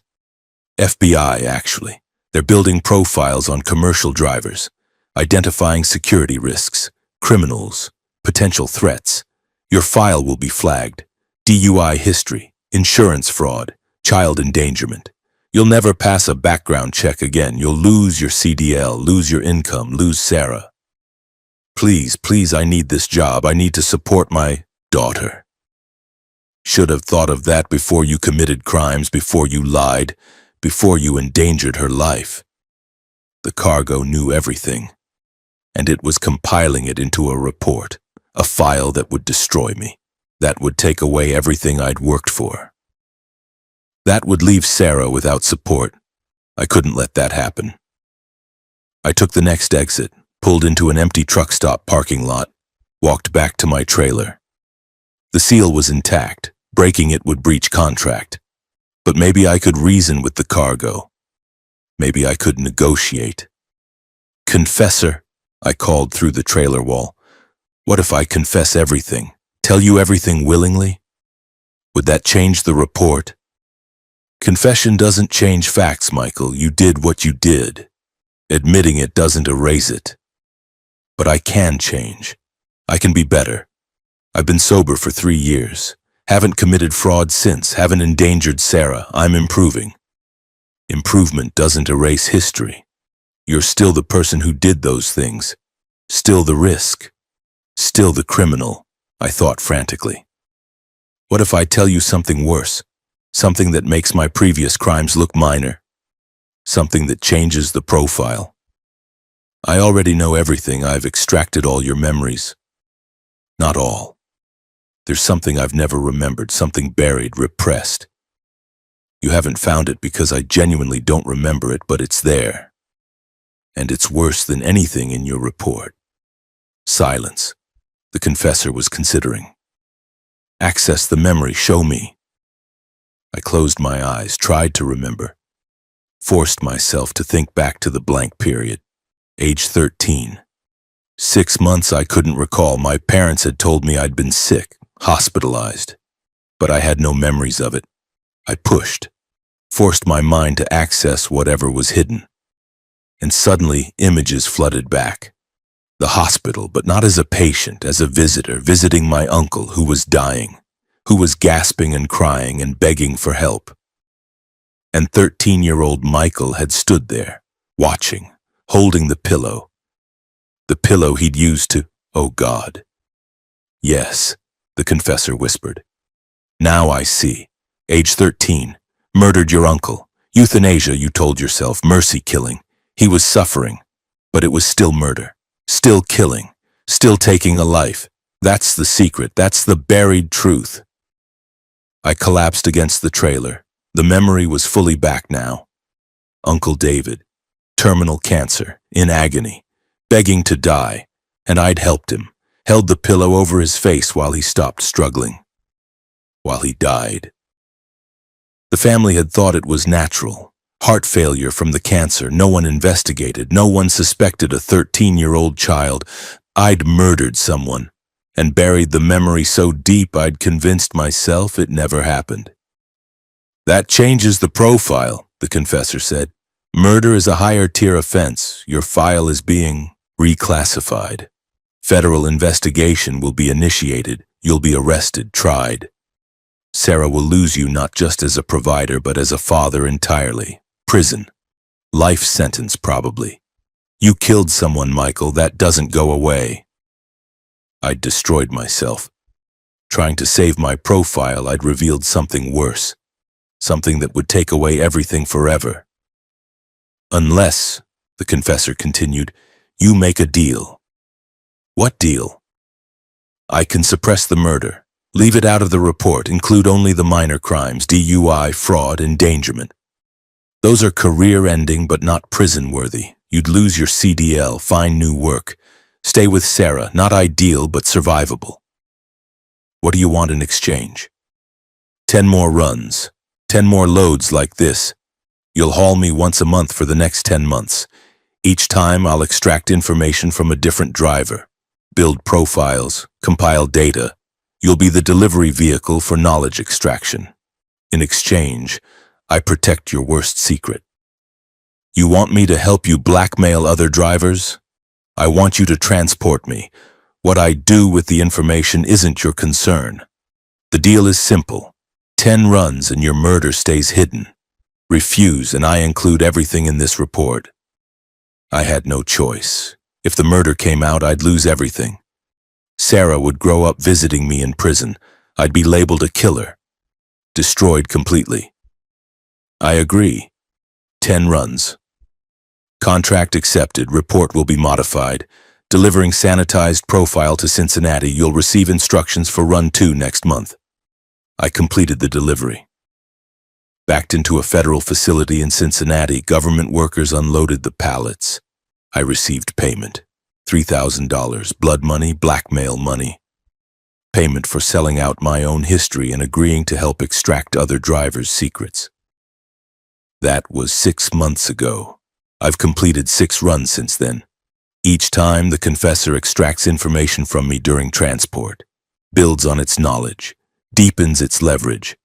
FBI, actually. They're building profiles on commercial drivers, identifying security risks, criminals, potential threats. Your file will be flagged. DUI history, insurance fraud, child endangerment. You'll never pass a background check again. You'll lose your CDL, lose your income, lose Sarah. Please, please, I need this job. I need to support my daughter. Should have thought of that before you committed crimes, before you lied, before you endangered her life. The cargo knew everything, and it was compiling it into a report, a file that would destroy me, that would take away everything I'd worked for. That would leave Sarah without support. I couldn't let that happen. I took the next exit, pulled into an empty truck stop parking lot, walked back to my trailer. The seal was intact. Breaking it would breach contract. But maybe I could reason with the cargo. Maybe I could negotiate. Confessor, I called through the trailer wall. What if I confess everything? Tell you everything willingly? Would that change the report? Confession doesn't change facts, Michael. You did what you did. Admitting it doesn't erase it. But I can change. I can be better. I've been sober for 3 years. Haven't committed fraud since. Haven't endangered Sarah. I'm improving. Improvement doesn't erase history. You're still the person who did those things. Still the risk. Still the criminal, I thought frantically. What if I tell you something worse? Something that makes my previous crimes look minor? Something that changes the profile? I already know everything. I've extracted all your memories. Not all. There's something I've never remembered, something buried, repressed. You haven't found it because I genuinely don't remember it, but it's there. And it's worse than anything in your report. Silence. The confessor was considering. Access the memory, show me. I closed my eyes, tried to remember. Forced myself to think back to the blank period. Age 13. 6 months I couldn't recall. My parents had told me I'd been sick, hospitalized. But I had no memories of it. I pushed, forced my mind to access whatever was hidden. And suddenly images flooded back. The hospital, but not as a patient, as a visitor, visiting my uncle who was dying, who was gasping and crying and begging for help. And 13-year-old Michael had stood there, watching, holding the pillow he'd used to, oh God. Yes, the confessor whispered. Now I see. Age 13, murdered your uncle. Euthanasia, you told yourself, mercy killing. He was suffering, but it was still murder, still killing, still taking a life. That's the secret, that's the buried truth. I collapsed against the trailer. The memory was fully back now. Uncle David, terminal cancer, in agony, begging to die, and I'd helped him, held the pillow over his face while he stopped struggling, while he died. The family had thought it was natural. Heart failure from the cancer. No one investigated. No one suspected a 13-year-old child. I'd murdered someone and buried the memory so deep I'd convinced myself it never happened. That changes the profile, the confessor said. Murder is a higher tier offense. Your file is being reclassified. Federal investigation will be initiated. You'll be arrested, tried. Sarah will lose you not just as a provider, but as a father entirely. Prison. Life sentence, probably. You killed someone, Michael. That doesn't go away. I'd destroyed myself. Trying to save my profile, I'd revealed something worse. Something that would take away everything forever. Unless, the confessor continued, you make a deal. What deal? I can suppress the murder. Leave it out of the report. Include only the minor crimes, DUI, fraud, endangerment. Those are career-ending but not prison-worthy. You'd lose your CDL, find new work. Stay with Sarah, not ideal but survivable. What do you want in exchange? 10 more runs. 10 more loads like this. You'll haul me once a month for the next 10 months. Each time I'll extract information from a different driver, build profiles, compile data. You'll be the delivery vehicle for knowledge extraction. In exchange, I protect your worst secret. You want me to help you blackmail other drivers? I want you to transport me. What I do with the information isn't your concern. The deal is simple. 10 runs and your murder stays hidden. Refuse and I include everything in this report. I had no choice. If the murder came out, I'd lose everything. Sarah would grow up visiting me in prison. I'd be labeled a killer. Destroyed completely. I agree. 10 runs. Contract accepted. Report will be modified. Delivering sanitized profile to Cincinnati. You'll receive instructions for run 2 next month. I completed the delivery. Backed into a federal facility in Cincinnati, government workers unloaded the pallets. I received payment. $3,000, blood money, blackmail money. Payment for selling out my own history and agreeing to help extract other drivers' secrets. That was 6 months ago. I've completed 6 runs since then. Each time, the confessor extracts information from me during transport, builds on its knowledge, deepens its leverage,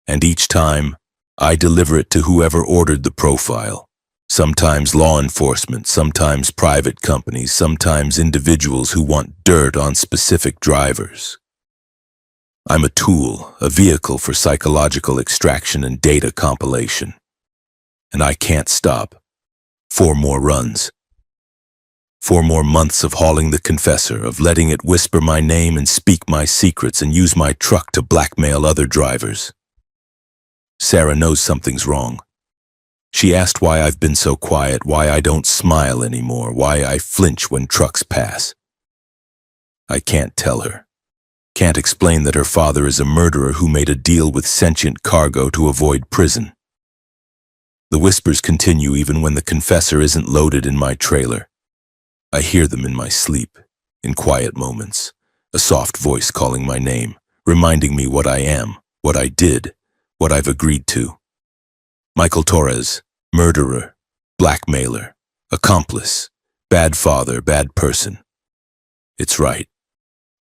and each time, I deliver it to whoever ordered the profile. Sometimes law enforcement, sometimes private companies, sometimes individuals who want dirt on specific drivers. I'm a tool, a vehicle for psychological extraction and data compilation. And I can't stop. 4 more runs. 4 more months of hauling the confessor, of letting it whisper my name and speak my secrets and use my truck to blackmail other drivers. Sarah knows something's wrong. She asked why I've been so quiet, why I don't smile anymore, why I flinch when trucks pass. I can't tell her. Can't explain that her father is a murderer who made a deal with sentient cargo to avoid prison. The whispers continue even when the confessor isn't loaded in my trailer. I hear them in my sleep, in quiet moments, a soft voice calling my name, reminding me what I am, what I did, what I've agreed to. Michael Torres, murderer, blackmailer, accomplice, bad father, bad person. It's right.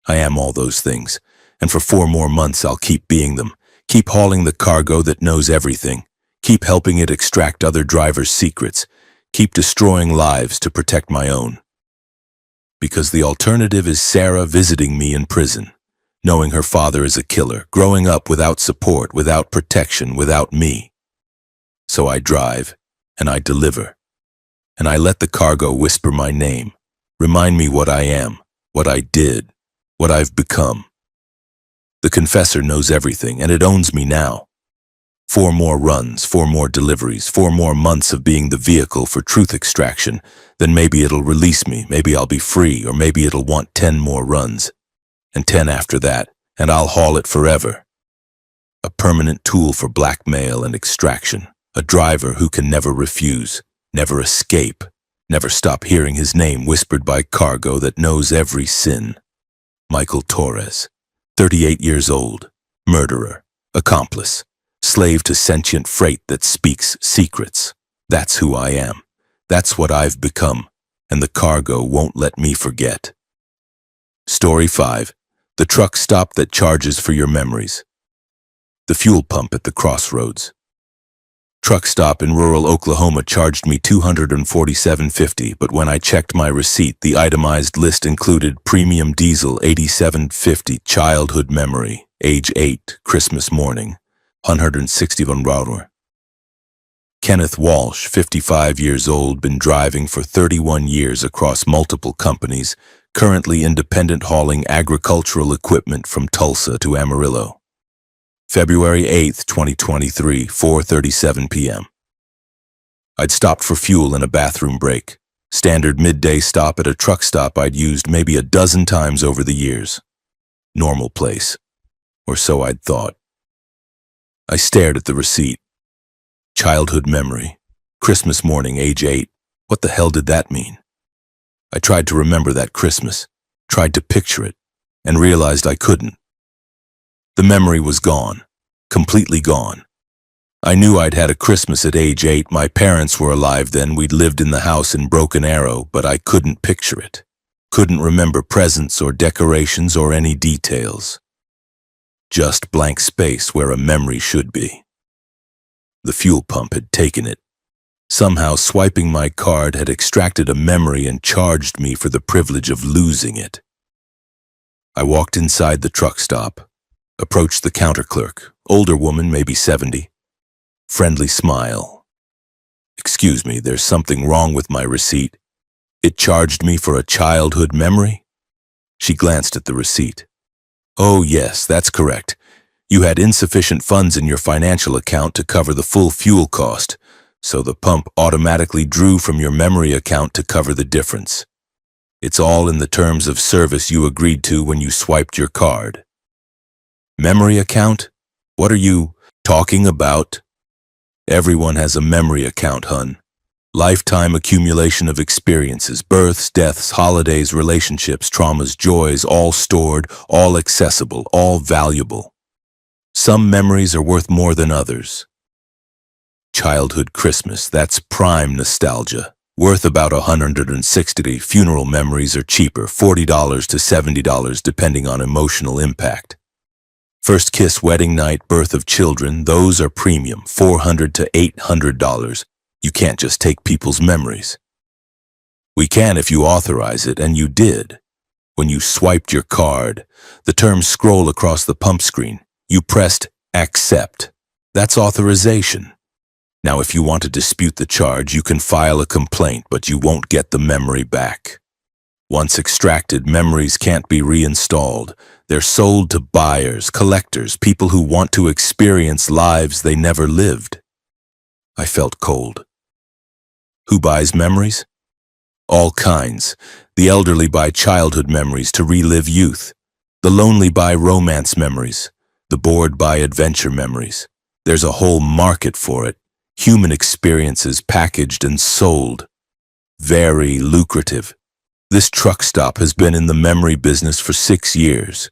I am all those things, and for 4 more months I'll keep being them, keep hauling the cargo that knows everything, keep helping it extract other drivers' secrets, keep destroying lives to protect my own. Because the alternative is Sarah visiting me in prison, knowing her father is a killer, growing up without support, without protection, without me. So I drive, and I deliver, and I let the cargo whisper my name, remind me what I am, what I did, what I've become. The confessor knows everything, and it owns me now. 4 more runs, 4 more deliveries, 4 more months of being the vehicle for truth extraction, then maybe it'll release me, maybe I'll be free, or maybe it'll want 10 more runs, and 10 after that, and I'll haul it forever. A permanent tool for blackmail and extraction, a driver who can never refuse, never escape, never stop hearing his name whispered by cargo that knows every sin. Michael Torres, 38 years old, murderer, accomplice, slave to sentient freight that speaks secrets. That's who I am. That's what I've become, and the cargo won't let me forget. Story 5. The truck stop that charges for your memories. The fuel pump at the crossroads. Truck stop in rural Oklahoma charged me $247.50, but when I checked my receipt, the itemized list included premium diesel $87.50, childhood memory, age 8, Christmas morning, $161. Kenneth Walsh, 55 years old, been driving for 31 years across multiple companies, currently independent hauling agricultural equipment from Tulsa to Amarillo. February 8, 2023, 4:37 p.m. I'd stopped for fuel and a bathroom break. Standard midday stop at a truck stop I'd used maybe a dozen times over the years. Normal place. or so I'd thought. I stared at the receipt. Childhood memory. Christmas morning, age 8. What the hell did that mean? I tried to remember that Christmas, tried to picture it, and realized I couldn't. The memory was gone, completely gone. I knew I'd had a Christmas at age 8. My parents were alive then. We'd lived in the house in Broken Arrow, but I couldn't picture it. Couldn't remember presents or decorations or any details. Just blank space where a memory should be. The fuel pump had taken it. Somehow swiping my card had extracted a memory and charged me for the privilege of losing it. I walked inside the truck stop, approached the counter clerk, older woman, maybe 70. Friendly smile. "Excuse me, there's something wrong with my receipt. It charged me for a childhood memory?" She glanced at the receipt. "Oh yes, that's correct. You had insufficient funds in your financial account to cover the full fuel cost, so the pump automatically drew from your memory account to cover the difference. It's all in the terms of service you agreed to when you swiped your card." "Memory account? What are you talking about?" "Everyone has a memory account, hun. Lifetime accumulation of experiences, births, deaths, holidays, relationships, traumas, joys, all stored, all accessible, all valuable. Some memories are worth more than others. Childhood Christmas, that's prime nostalgia. Worth about $160. Funeral memories are cheaper, $40 to $70 depending on emotional impact. First kiss, wedding night, birth of children, those are premium, $400 to $800. You can't just take people's memories. We can if you authorize it, and you did. When you swiped your card, the terms scroll across the pump screen. You pressed accept. That's authorization. Now, if you want to dispute the charge, you can file a complaint, but you won't get the memory back. Once extracted, memories can't be reinstalled. They're sold to buyers, collectors, people who want to experience lives they never lived. I felt cold. Who buys memories? All kinds. The elderly buy childhood memories to relive youth. The lonely buy romance memories. The bored buy adventure memories. There's a whole market for it. Human experiences packaged and sold. Very lucrative. This truck stop has been in the memory business for 6 years.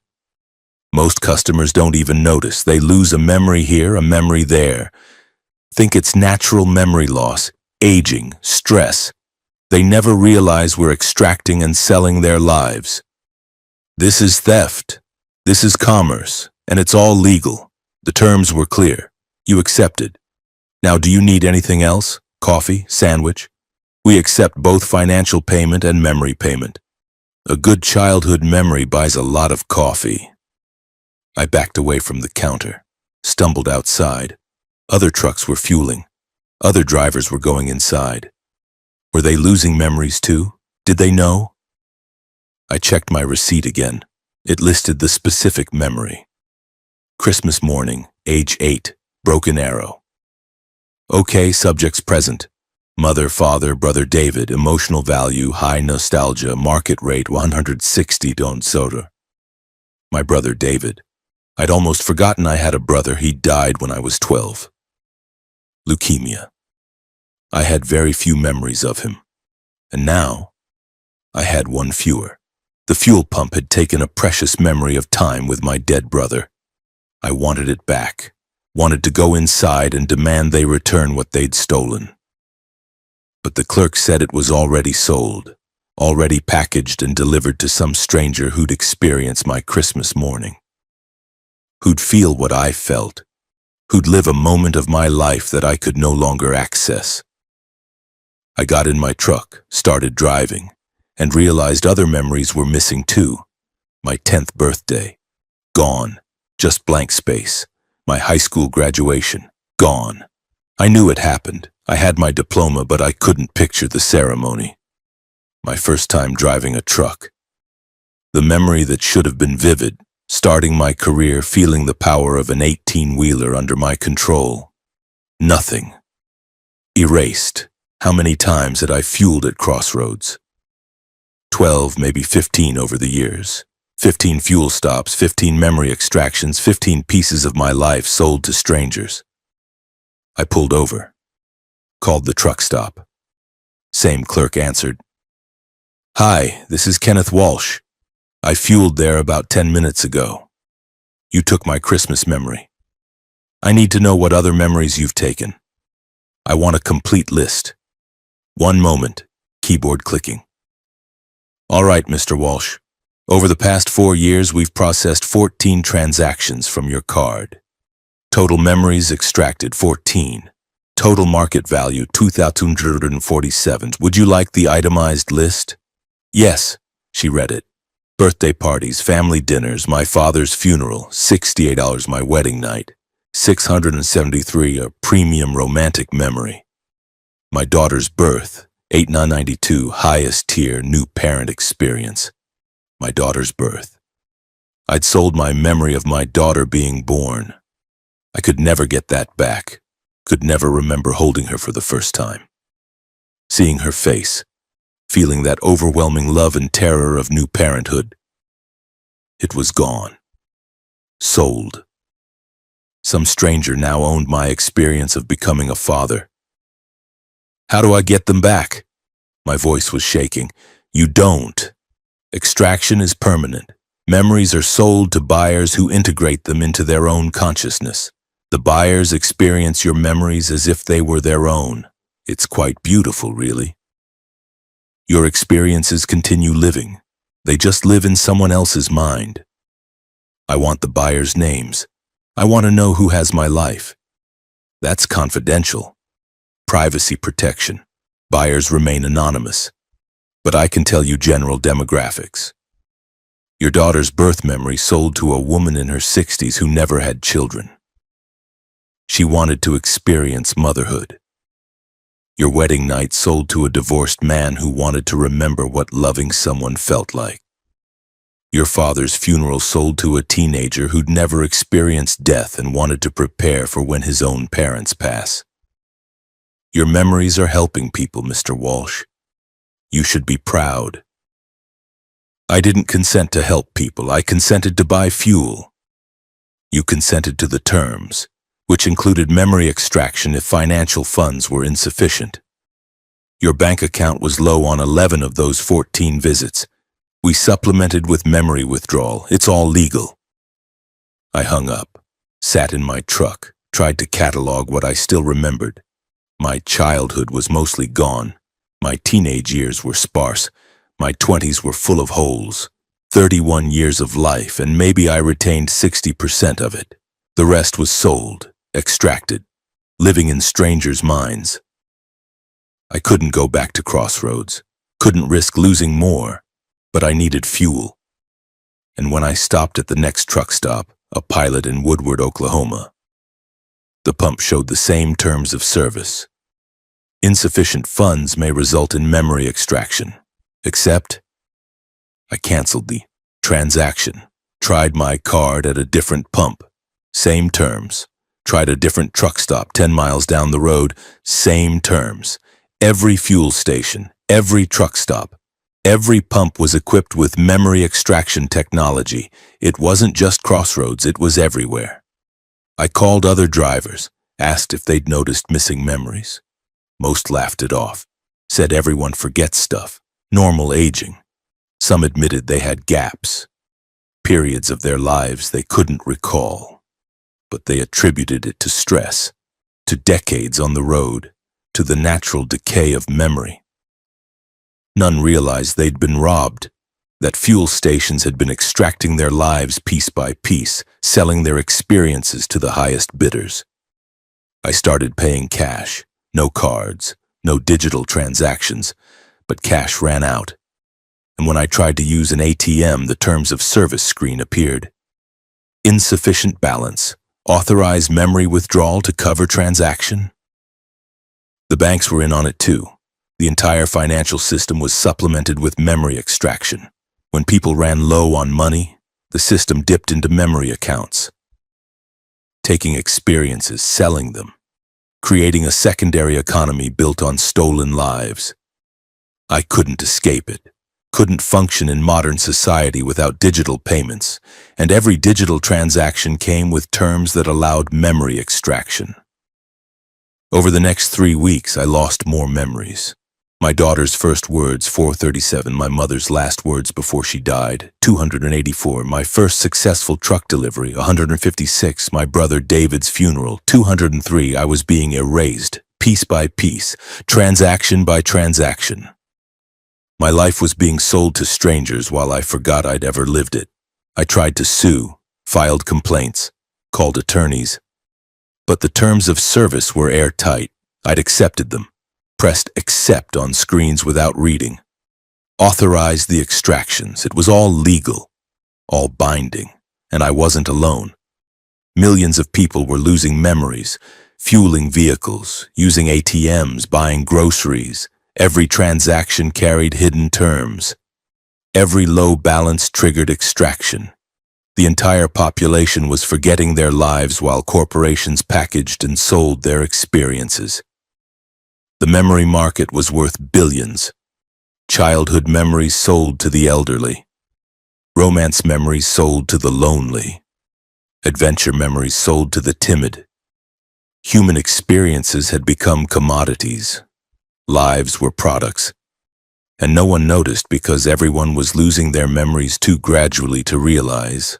Most customers don't even notice. They lose a memory here, a memory there. Think it's natural memory loss, aging, stress. They never realize we're extracting and selling their lives. This is theft. This is commerce, and it's all legal. The terms were clear. You accepted. Now, do you need anything else? Coffee? Sandwich? We accept both financial payment and memory payment. A good childhood memory buys a lot of coffee. I backed away from the counter, stumbled outside. Other trucks were fueling. Other drivers were going inside. Were they losing memories too? Did they know? I checked my receipt again. It listed the specific memory. Christmas morning, age 8, Broken Arrow. Okay, subjects present. Mother, father, brother David, emotional value, high nostalgia, market rate $160. My brother David. I'd almost forgotten I had a brother. He died when I was 12. Leukemia. I had very few memories of him. And now, I had one fewer. The fuel pump had taken a precious memory of time with my dead brother. I wanted it back. Wanted to go inside and demand they return what they'd stolen. But the clerk said it was already sold, already packaged and delivered to some stranger who'd experience my Christmas morning. Who'd feel what I felt, who'd live a moment of my life that I could no longer access. I got in my truck, started driving, and realized other memories were missing too. My 10th birthday, gone, just blank space. My high school graduation, gone. I knew it happened. I had my diploma, but I couldn't picture the ceremony. My first time driving a truck. The memory that should have been vivid, starting my career, feeling the power of an 18-wheeler under my control. Nothing. Erased. How many times had I fueled at crossroads? 12, maybe 15 over the years. 15 fuel stops, 15 memory extractions, 15 pieces of my life sold to strangers. I pulled over, called the truck stop. Same clerk answered. "Hi, this is Kenneth Walsh. I fueled there about 10 minutes ago. You took my Christmas memory. I need to know what other memories you've taken. I want a complete list." One moment, keyboard clicking. "All right, Mr. Walsh. Over the past 4 years, we've processed 14 transactions from your card. Total memories extracted, 14. Total market value, 2,247. Would you like the itemized list?" "Yes," she read it. "Birthday parties, family dinners, my father's funeral, $68 my wedding night, $673 a premium romantic memory. My daughter's birth, $8,992 highest tier new parent experience. My daughter's birth. I'd sold my memory of my daughter being born. I could never get that back. Could never remember holding her for the first time. Seeing her face, feeling that overwhelming love and terror of new parenthood. It was gone. Sold. Some stranger now owned my experience of becoming a father. How do I get them back?" My voice was shaking. "You don't. Extraction is permanent. Memories are sold to buyers who integrate them into their own consciousness. The buyers experience your memories as if they were their own. It's quite beautiful, really. Your experiences continue living. They just live in someone else's mind. I want the buyers' names. I want to know who has my life. That's confidential. Privacy protection. Buyers remain anonymous. But I can tell you general demographics. Your daughter's birth memory sold to a woman in her 60s who never had children. She wanted to experience motherhood. Your wedding night sold to a divorced man who wanted to remember what loving someone felt like. Your father's funeral sold to a teenager who'd never experienced death and wanted to prepare for when his own parents pass. Your memories are helping people, Mr. Walsh. You should be proud. I didn't consent to help people. I consented to buy fuel. You consented to the terms, which included memory extraction if financial funds were insufficient. Your bank account was low on 11 of those 14 visits. We supplemented with memory withdrawal. It's all legal. I hung up, sat in my truck, tried to catalog what I still remembered. My childhood was mostly gone. My teenage years were sparse. My 20s were full of holes. 31 years of life, and maybe I retained 60% of it. The rest was sold, extracted, living in strangers' minds. I couldn't go back to Crossroads, couldn't risk losing more, but I needed fuel. And when I stopped at the next truck stop, a Pilot in Woodward, Oklahoma, the pump showed the same terms of service. Insufficient funds may result in memory extraction, except I canceled the transaction, tried my card at a different pump, same terms, tried a different truck stop 10 miles down the road, same terms. Every fuel station, every truck stop, every pump was equipped with memory extraction technology. It wasn't just Crossroads, it was everywhere. I called other drivers, asked if they'd noticed missing memories. Most laughed it off, said everyone forgets stuff, normal aging. Some admitted they had gaps, periods of their lives they couldn't recall, but they attributed it to stress, to decades on the road, to the natural decay of memory. None realized they'd been robbed, that fuel stations had been extracting their lives piece by piece, selling their experiences to the highest bidders. I started paying cash. No cards, no digital transactions, but cash ran out. And when I tried to use an ATM, the terms of service screen appeared. Insufficient balance. Authorize memory withdrawal to cover transaction. The banks were in on it too. The entire financial system was supplemented with memory extraction. When people ran low on money, the system dipped into memory accounts. Taking experiences, selling them, creating a secondary economy built on stolen lives. I couldn't escape it. couldn't function in modern society without digital payments, and every digital transaction came with terms that allowed memory extraction. Over the next 3 weeks, I lost more memories. My daughter's first words, 437, my mother's last words before she died, 284, my first successful truck delivery, 156, my brother David's funeral, 203, I was being erased, piece by piece, transaction by transaction. My life was being sold to strangers while I forgot I'd ever lived it. I tried to sue, filed complaints, called attorneys. But the terms of service were airtight. I'd accepted them, pressed accept on screens without reading, authorized the extractions. It was all legal, all binding, and I wasn't alone. Millions of people were losing memories, fueling vehicles, using ATMs, buying groceries. Every transaction carried hidden terms. Every low balance triggered extraction. The entire population was forgetting their lives while corporations packaged and sold their experiences. The memory market was worth billions. Childhood memories sold to the elderly. Romance memories sold to the lonely. Adventure memories sold to the timid. Human experiences had become commodities. Lives were products. And no one noticed because everyone was losing their memories too gradually to realize.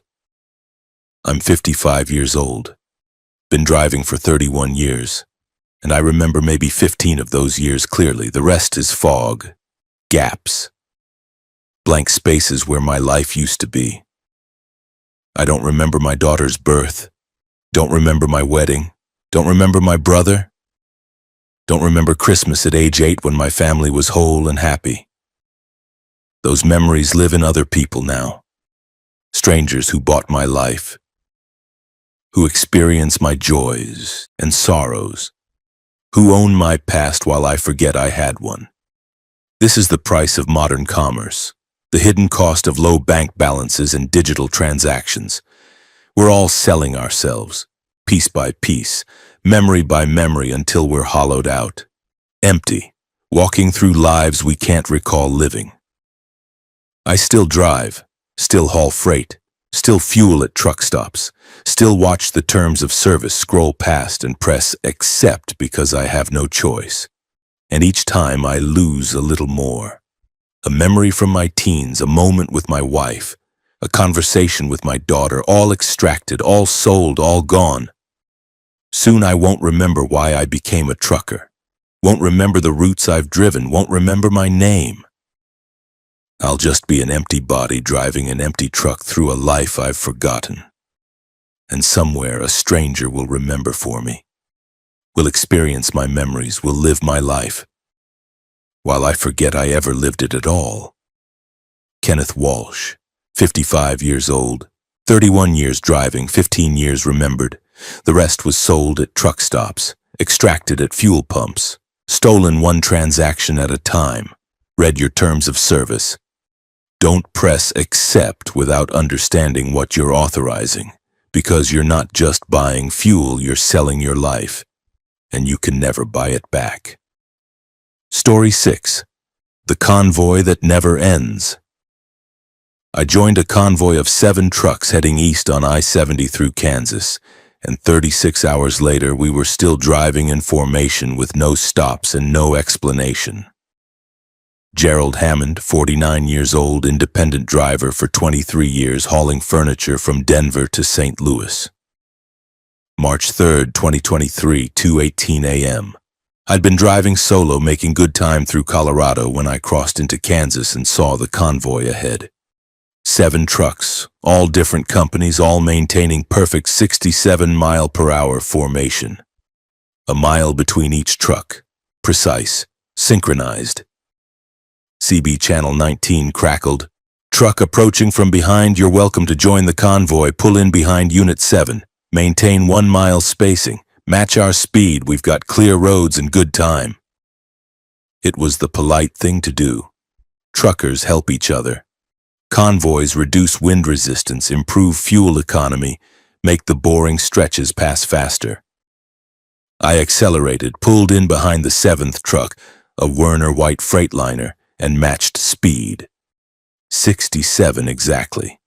I'm 55 years old. Been driving for 31 years. And I remember maybe 15 of those years clearly. The rest is fog, gaps, blank spaces where my life used to be. I don't remember my daughter's birth, don't remember my wedding, don't remember my brother, don't remember Christmas at age 8 when my family was whole and happy. Those memories live in other people now, strangers who bought my life, who experience my joys and sorrows, who own my past while I forget I had one. This is the price of modern commerce, the hidden cost of low bank balances and digital transactions. We're all selling ourselves, piece by piece, memory by memory until we're hollowed out, empty, walking through lives we can't recall living. I still drive, still haul freight, still fuel at truck stops, still watch the terms of service scroll past and press accept because I have no choice. And each time I lose a little more. A memory from my teens, a moment with my wife, a conversation with my daughter, all extracted, all sold, all gone. Soon I won't remember why I became a trucker, won't remember the routes I've driven, won't remember my name. I'll just be an empty body driving an empty truck through a life I've forgotten. And somewhere a stranger will remember for me, will experience my memories, will live my life, while I forget I ever lived it at all. Kenneth Walsh, 55 years old, 31 years driving, 15 years remembered. The rest was sold at truck stops, extracted at fuel pumps, stolen one transaction at a time. Read your terms of service. Don't press accept without understanding what you're authorizing, because you're not just buying fuel, you're selling your life, and you can never buy it back. Story 6. The Convoy That Never Ends. I joined a convoy of 7 trucks heading east on I-70 through Kansas, and 36 hours later we were still driving in formation with no stops and no explanation. Gerald Hammond, 49 years old, independent driver for 23 years, hauling furniture from Denver to St. Louis. March 3, 2023, 2:18 a.m. I'd been driving solo, making good time through Colorado when I crossed into Kansas and saw the convoy ahead. 7 trucks, all different companies, all maintaining perfect 67-mile-per-hour formation. A mile between each truck, precise, synchronized. CB Channel 19 crackled. Truck approaching from behind, you're welcome to join the convoy. Pull in behind Unit 7. Maintain 1 mile spacing. Match our speed. We've got clear roads and good time. It was the polite thing to do. Truckers help each other. Convoys reduce wind resistance, improve fuel economy, make the boring stretches pass faster. I accelerated, pulled in behind the 7th truck, a Werner white Freightliner, and matched speed. 67 exactly.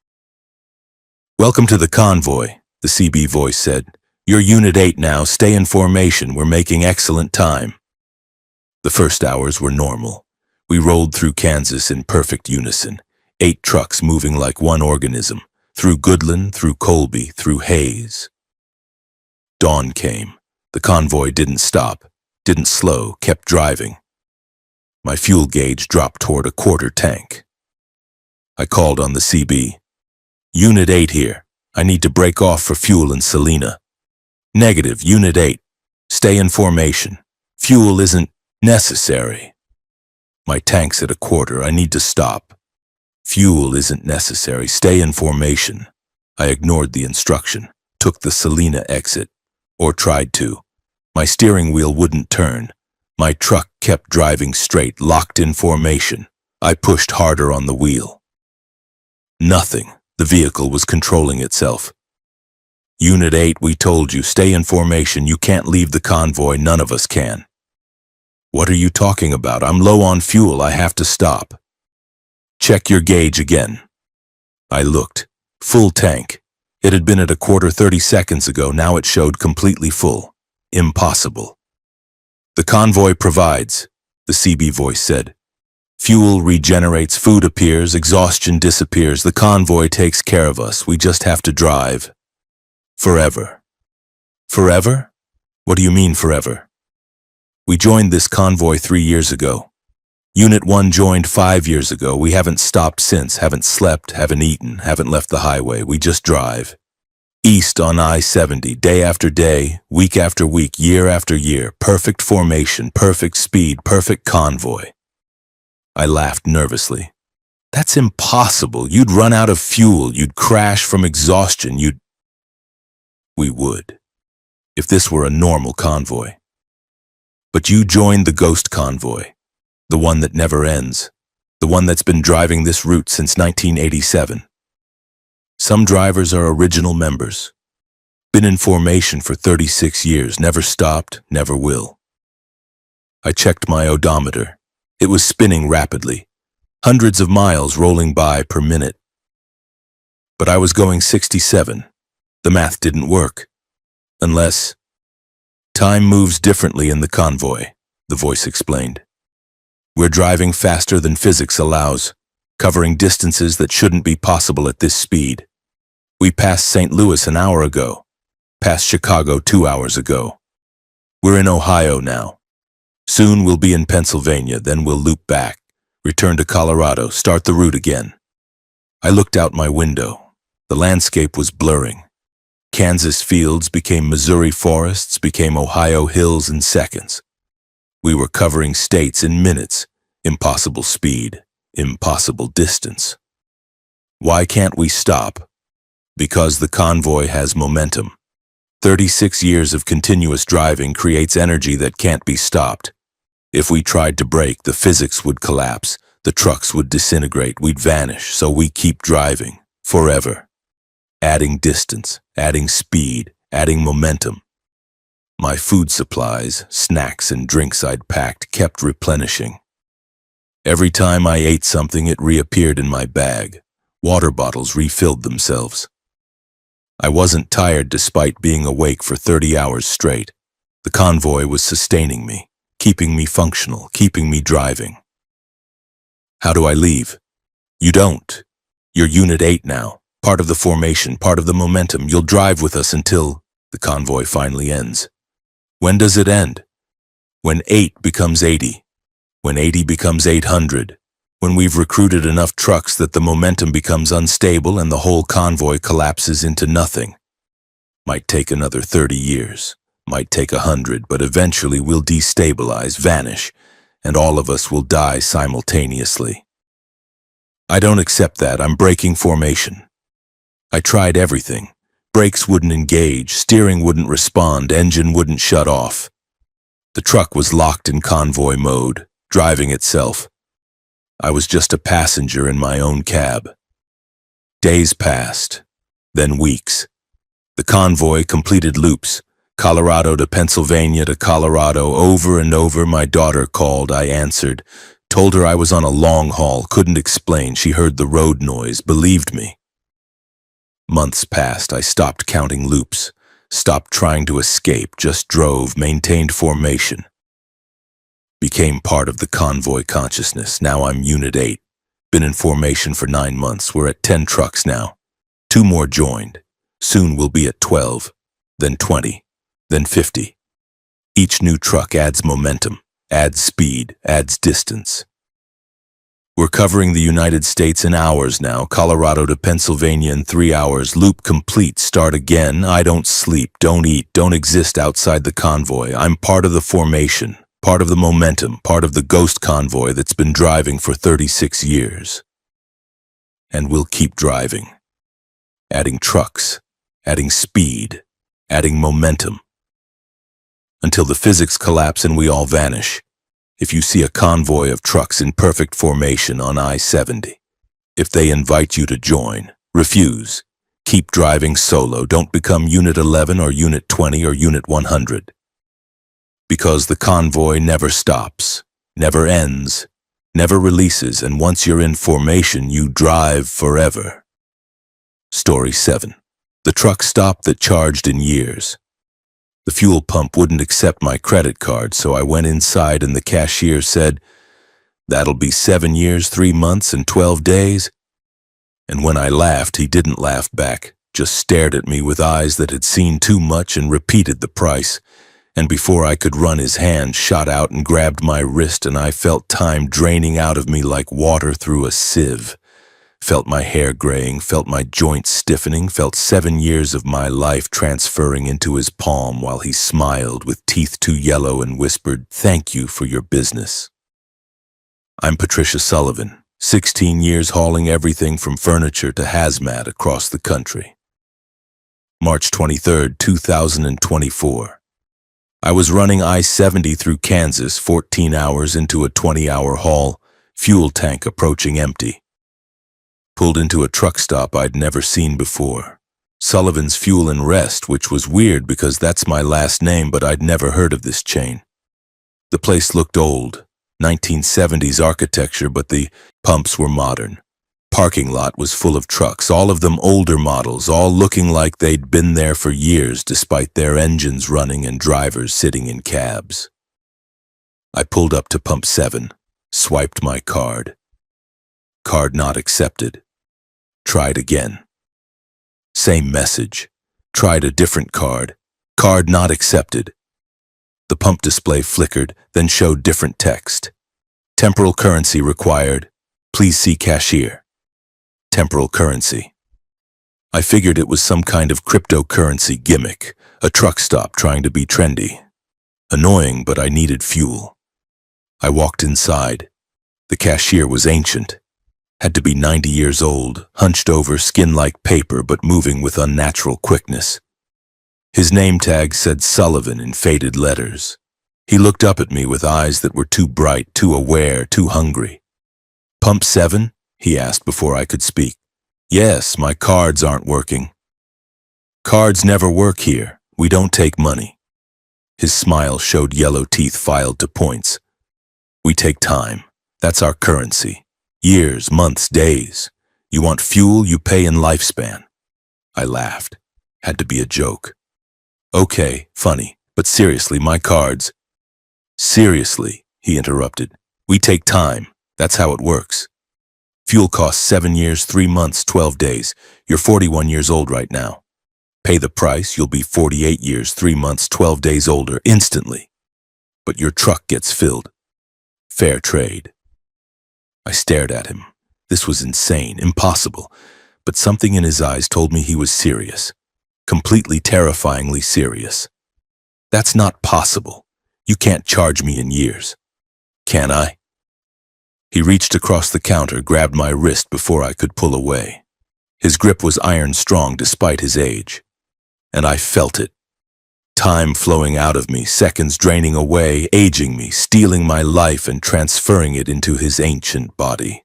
"Welcome to the convoy," the CB voice said. "You're Unit 8 now, stay in formation, we're making excellent time." The first hours were normal. We rolled through Kansas in perfect unison, 8 trucks moving like one organism, through Goodland, through Colby, through Hayes. Dawn came. The convoy didn't stop, didn't slow, kept driving. My fuel gauge dropped toward a quarter tank. I called on the CB. "Unit 8 here. I need to break off for fuel in Salina." "Negative, Unit 8. Stay in formation. Fuel isn't necessary." "My tank's at a quarter. I need to stop." "Fuel isn't necessary. Stay in formation." I ignored the instruction, took the Salina exit, or tried to. My steering wheel wouldn't turn. My truck kept driving straight, locked in formation. I pushed harder on the wheel. Nothing. The vehicle was controlling itself. "Unit 8, we told you, stay in formation. You can't leave the convoy. None of us can." "What are you talking about? I'm low on fuel. I have to stop." "Check your gauge again." I looked. Full tank. It had been at a quarter 30 seconds ago. Now it showed completely full. Impossible. "The convoy provides," the CB voice said. "Fuel regenerates, food appears, exhaustion disappears. The convoy takes care of us. We just have to drive. Forever." "Forever? What do you mean forever?" "We joined this convoy 3 years ago. Unit 1 joined 5 years ago. We haven't stopped since, haven't slept, haven't eaten, haven't left the highway. We just drive. East on I-70, day after day, week after week, year after year. Perfect formation, perfect speed, perfect convoy." I laughed nervously. "That's impossible. You'd run out of fuel. You'd crash from exhaustion. We would, if this were a normal convoy. But you joined the ghost convoy, the one that never ends, the one that's been driving this route since 1987. Some drivers are original members. Been in formation for 36 years, never stopped, never will." I checked my odometer. It was spinning rapidly, hundreds of miles rolling by per minute. But I was going 67. The math didn't work. Unless... "Time moves differently in the convoy," the voice explained. "We're driving faster than physics allows, covering distances that shouldn't be possible at this speed. We passed St. Louis an hour ago, passed Chicago 2 hours ago. We're in Ohio now. Soon we'll be in Pennsylvania, then we'll loop back, return to Colorado, start the route again." I looked out my window. The landscape was blurring. Kansas fields became Missouri forests, became Ohio hills in seconds. We were covering states in minutes. Impossible speed, impossible distance. Why can't we stop? Because the convoy has momentum. 36 years of continuous driving creates energy that can't be stopped. If we tried to brake, the physics would collapse, the trucks would disintegrate, we'd vanish, so we keep driving, forever. Adding distance, adding speed, adding momentum. My food supplies, snacks and drinks I'd packed kept replenishing. Every time I ate something, it reappeared in my bag. Water bottles refilled themselves. I wasn't tired despite being awake for 30 hours straight. The convoy was sustaining me, keeping me functional, keeping me driving. How do I leave? You don't. You're Unit 8 now, part of the formation, part of the momentum. You'll drive with us until the convoy finally ends. When does it end? When 8 becomes 80. When 80 becomes 800. When we've recruited enough trucks that the momentum becomes unstable and the whole convoy collapses into nothing. Might take another 30 years, might take 100, but eventually we'll destabilize, vanish, and all of us will die simultaneously. I don't accept that. I'm breaking formation. I tried everything. Brakes wouldn't engage, steering wouldn't respond, engine wouldn't shut off. The truck was locked in convoy mode, driving itself. I was just a passenger in my own cab. Days passed, then weeks. The convoy completed loops, Colorado to Pennsylvania to Colorado, over and over. My daughter called, I answered. Told her I was on a long haul, couldn't explain. She heard the road noise, believed me. Months passed. I stopped counting loops, stopped trying to escape, just drove, maintained formation. Became part of the convoy consciousness. Now I'm Unit 8. Been in formation for 9 months. We're at 10 trucks now. 2 more joined. Soon we'll be at 12, then 20, then 50. Each new truck adds momentum, adds speed, adds distance. We're covering the United States in hours now, Colorado to Pennsylvania in 3 hours, loop complete, start again. I don't sleep, don't eat, don't exist outside the convoy. I'm part of the formation, part of the momentum, part of the ghost convoy that's been driving for 36 years. And we'll keep driving, adding trucks, adding speed, adding momentum, until the physics collapse and we all vanish. If you see a convoy of trucks in perfect formation on I-70, if they invite you to join, refuse. Keep driving solo. Don't become Unit 11 or Unit 20 or Unit 100. Because the convoy never stops, never ends, never releases, and once you're in formation, you drive forever. Story 7. The truck stop that charged in years. The fuel pump wouldn't accept my credit card, so I went inside and the cashier said, "That'll be 7 years, 3 months, and 12 days. And when I laughed, he didn't laugh back, just stared at me with eyes that had seen too much and repeated the price. And before I could run, his hand shot out and grabbed my wrist, and I felt time draining out of me like water through a sieve. Felt my hair graying, felt my joints stiffening, felt 7 years of my life transferring into his palm while he smiled with teeth too yellow and whispered, "Thank you for your business." I'm Patricia Sullivan, 16 years hauling everything from furniture to hazmat across the country. March 23, 2024. I was running I-70 through Kansas, 14 hours into a 20-hour haul, fuel tank approaching empty. Pulled into a truck stop I'd never seen before. Sullivan's Fuel and Rest, which was weird because that's my last name, but I'd never heard of this chain. The place looked old, 1970s architecture, but the pumps were modern. Parking lot was full of trucks, all of them older models, all looking like they'd been there for years despite their engines running and drivers sitting in cabs. I pulled up to pump 7, swiped my card. Card not accepted. Tried again. Same message. Tried a different card. Card not accepted. The pump display flickered, then showed different text. Temporal currency required. Please see cashier. Temporal currency. I figured it was some kind of cryptocurrency gimmick, a truck stop trying to be trendy. Annoying, but I needed fuel. I walked inside. The cashier was ancient. Had to be 90 years old, hunched over, skin like paper, but moving with unnatural quickness. His name tag said Sullivan in faded letters. He looked up at me with eyes that were too bright, too aware, too hungry. "Pump 7?" he asked before I could speak. "Yes, my cards aren't working." "Cards never work here. We don't take money." His smile showed yellow teeth filed to points. "We take time. That's our currency. Years, months, days. You want fuel, you pay in lifespan." I laughed. Had to be a joke. "Okay, funny, but seriously, my cards—" "Seriously," he interrupted. "We take time. That's how it works. Fuel costs 7 years, 3 months, 12 days. You're 41 years old right now. Pay the price, you'll be 48 years, 3 months, 12 days older instantly. But your truck gets filled. Fair trade." I stared at him. This was insane, impossible, but something in his eyes told me he was serious. Completely terrifyingly serious. "That's not possible. You can't charge me in years." "Can I?" He reached across the counter, grabbed my wrist before I could pull away. His grip was iron strong despite his age. And I felt it. Time flowing out of me, seconds draining away, aging me, stealing my life and transferring it into his ancient body.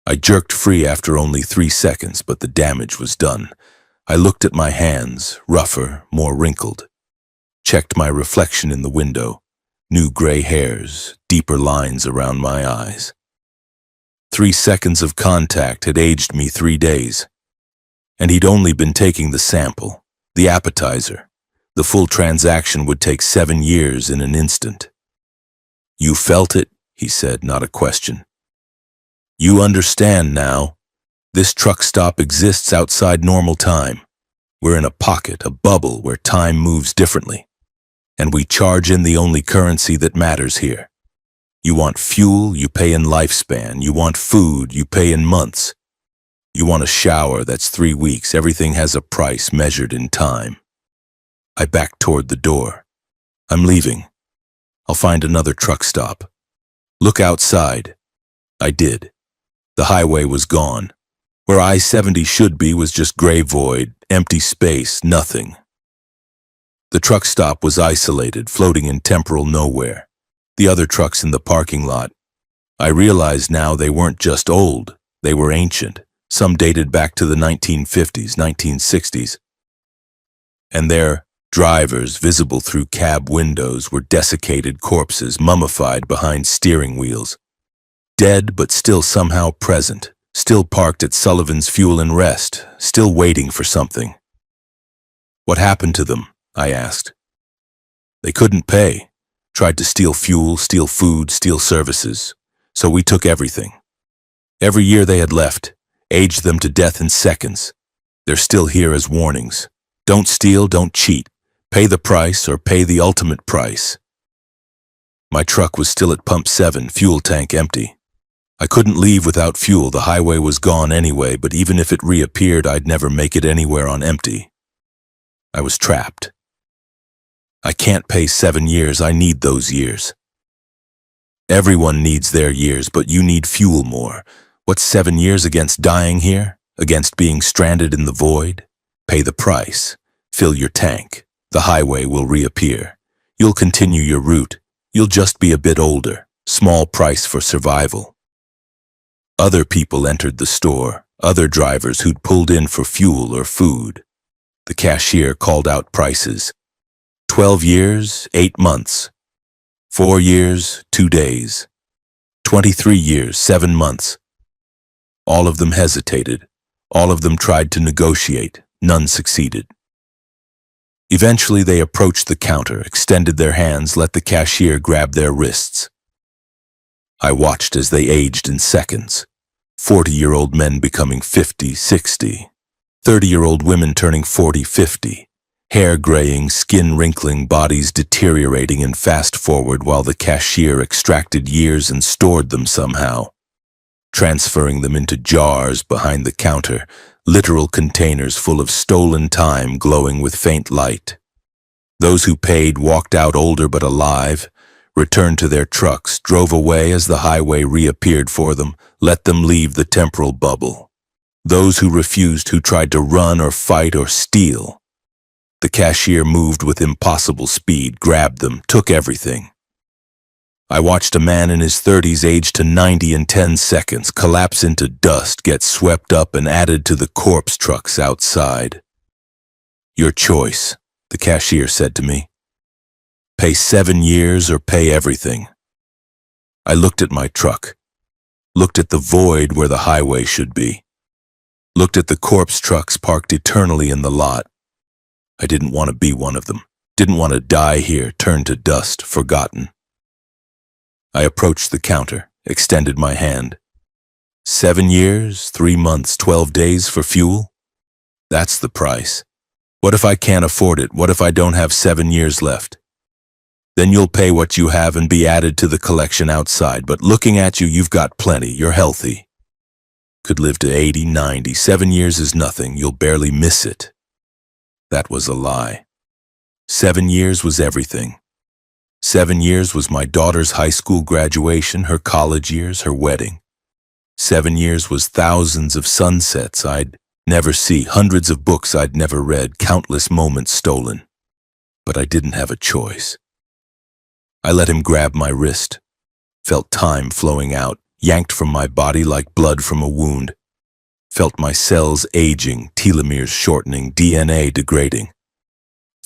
I jerked free after only 3 seconds, but the damage was done. I looked at my hands, rougher, more wrinkled. Checked my reflection in the window. New gray hairs, deeper lines around my eyes. 3 seconds of contact had aged me 3 days. And he'd only been taking the sample, the appetizer. The full transaction would take 7 years in an instant. You felt it, he said, not a question. You understand now. This truck stop exists outside normal time. We're in a pocket, a bubble where time moves differently. And we charge in the only currency that matters here. You want fuel, you pay in lifespan. You want food, you pay in months. You want a shower, that's 3 weeks. Everything has a price measured in time. I backed toward the door. I'm leaving. I'll find another truck stop. Look outside. I did. The highway was gone. Where I-70 should be was just gray void, empty space, nothing. The truck stop was isolated, floating in temporal nowhere. The other trucks in the parking lot. I realized now they weren't just old, they were ancient. Some dated back to the 1950s, 1960s. And their drivers, visible through cab windows, were desiccated corpses, mummified behind steering wheels. Dead, but still somehow present. Still parked at Sullivan's Fuel and Rest, still waiting for something. What happened to them? I asked. They couldn't pay. Tried to steal fuel, steal food, steal services. So we took everything. Every year they had left, aged them to death in seconds. They're still here as warnings. Don't steal, don't cheat. Pay the price or pay the ultimate price. My truck was still at pump 7, fuel tank empty. I couldn't leave without fuel. The highway was gone anyway, but even if it reappeared, I'd never make it anywhere on empty. I was trapped. I can't pay 7 years. I need those years. Everyone needs their years, but you need fuel more. What's 7 years against dying here? Against being stranded in the void? Pay the price. Fill your tank. The highway will reappear. You'll continue your route. You'll just be a bit older. Small price for survival. Other people entered the store, other drivers who'd pulled in for fuel or food. The cashier called out prices. 12 years, 8 months. 4 years, 2 days. 23 years, 7 months. All of them hesitated. All of them tried to negotiate. None succeeded. Eventually they approached the counter, extended their hands, let the cashier grab their wrists. I watched as they aged in seconds. 40-year-old men becoming 50, 60. 30-year-old women turning 40, 50. Hair graying, skin wrinkling, bodies deteriorating in fast forward while the cashier extracted years and stored them somehow, transferring them into jars behind the counter, literal containers full of stolen time glowing with faint light. Those who paid walked out older but alive, returned to their trucks, drove away as the highway reappeared for them, let them leave the temporal bubble. Those who refused, who tried to run or fight or steal. The cashier moved with impossible speed, grabbed them, took everything. I watched a man in his 30s aged to 90 in 10 seconds, collapse into dust, get swept up and added to the corpse trucks outside. Your choice, the cashier said to me. Pay 7 years or pay everything. I looked at my truck, looked at the void where the highway should be, looked at the corpse trucks parked eternally in the lot. I didn't want to be one of them, didn't want to die here, turned to dust, forgotten. I approached the counter, extended my hand. 7 years, 3 months, 12 days for fuel? That's the price. What if I can't afford it? What if I don't have 7 years left? Then you'll pay what you have and be added to the collection outside, but looking at you, you've got plenty, you're healthy. Could live to 80, 90, 7 years is nothing, you'll barely miss it. That was a lie. 7 years was everything. 7 years was my daughter's high school graduation, her college years, her wedding. 7 years was thousands of sunsets I'd never see, hundreds of books I'd never read, countless moments stolen. But I didn't have a choice. I let him grab my wrist, felt time flowing out, yanked from my body like blood from a wound, felt my cells aging, telomeres shortening, DNA degrading.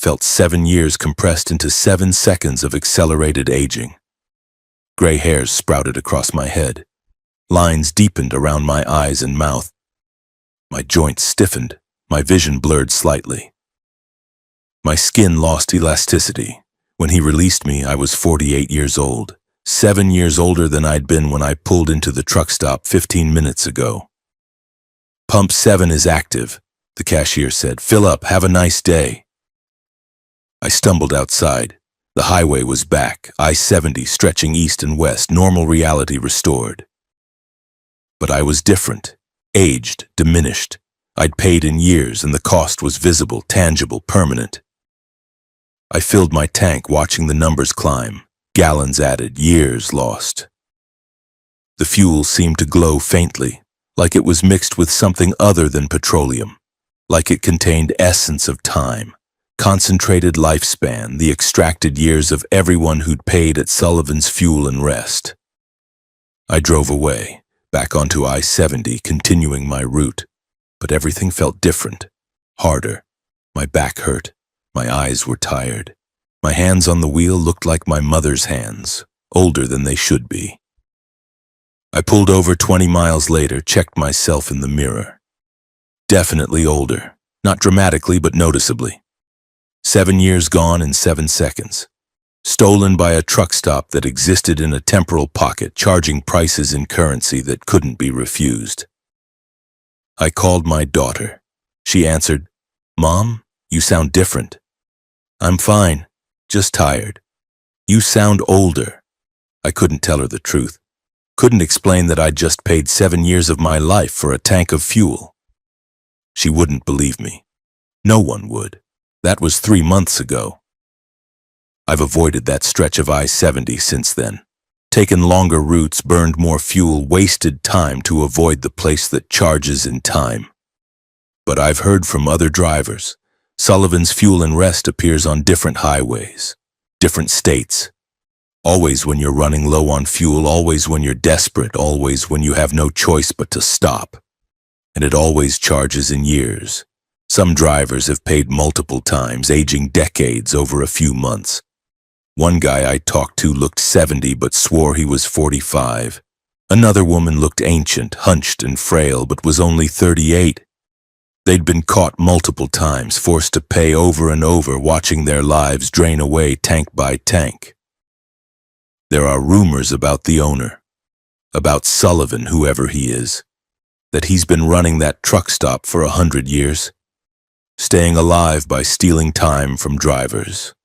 Felt 7 years compressed into 7 seconds of accelerated aging. Gray hairs sprouted across my head. Lines deepened around my eyes and mouth. My joints stiffened, my vision blurred slightly. My skin lost elasticity. When he released me, I was 48 years old, 7 years older than I'd been when I pulled into the truck stop 15 minutes ago. "Pump 7 is active," the cashier said. "Fill up, have a nice day." I stumbled outside. The highway was back, I-70 stretching east and west, normal reality restored. But I was different, aged, diminished. I'd paid in years and the cost was visible, tangible, permanent. I filled my tank, watching the numbers climb. Gallons added, years lost. The fuel seemed to glow faintly, like it was mixed with something other than petroleum, like it contained essence of time, concentrated lifespan, the extracted years of everyone who'd paid at Sullivan's Fuel and Rest. I drove away, back onto I-70, continuing my route, but everything felt different, harder. My back hurt, my eyes were tired. My hands on the wheel looked like my mother's hands, older than they should be. I pulled over 20 miles later, checked myself in the mirror. Definitely older, not dramatically but noticeably. 7 years gone in 7 seconds. Stolen by a truck stop that existed in a temporal pocket, charging prices in currency that couldn't be refused. I called my daughter. She answered, "Mom, you sound different." "I'm fine, just tired." "You sound older." I couldn't tell her the truth. Couldn't explain that I'd just paid 7 years of my life for a tank of fuel. She wouldn't believe me. No one would. That was 3 months ago. I've avoided that stretch of I-70 since then. Taken longer routes, burned more fuel, wasted time to avoid the place that charges in time. But I've heard from other drivers. Sullivan's Fuel and Rest appears on different highways, different states. Always when you're running low on fuel, always when you're desperate, always when you have no choice but to stop. And it always charges in years. Some drivers have paid multiple times, aging decades over a few months. One guy I talked to looked 70 but swore he was 45. Another woman looked ancient, hunched and frail, but was only 38. They'd been caught multiple times, forced to pay over and over, watching their lives drain away tank by tank. There are rumors about the owner, about Sullivan, whoever he is, that he's been running that truck stop for 100 years, staying alive by stealing time from drivers,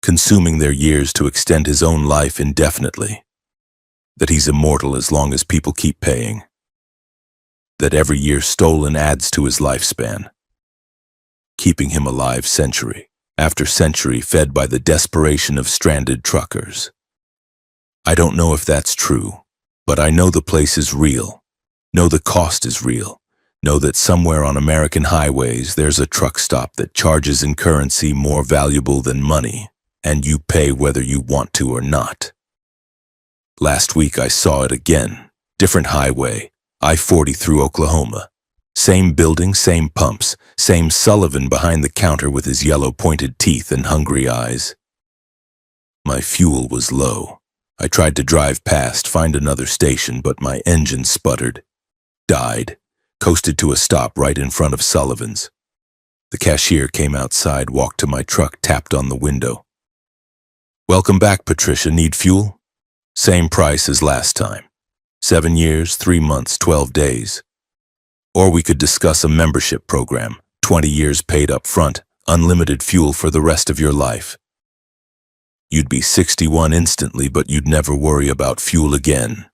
consuming their years to extend his own life indefinitely, that he's immortal as long as people keep paying, that every year stolen adds to his lifespan, keeping him alive century after century, fed by the desperation of stranded truckers. I don't know if that's true, but I know the place is real, know the cost is real, know that somewhere on American highways there's a truck stop that charges in currency more valuable than money, and you pay whether you want to or not. Last week I saw it again, different highway, I-40 through Oklahoma. Same building, same pumps, same Sullivan behind the counter with his yellow pointed teeth and hungry eyes. My fuel was low. I tried to drive past, find another station, but my engine sputtered, died, coasted to a stop right in front of Sullivan's. The cashier came outside, walked to my truck, tapped on the window. "Welcome back, Patricia. Need fuel?" "Same price as last time. 7 years, 3 months, 12 days. Or we could discuss a membership program, 20 years paid up front, unlimited fuel for the rest of your life. You'd be 61 instantly, but you'd never worry about fuel again.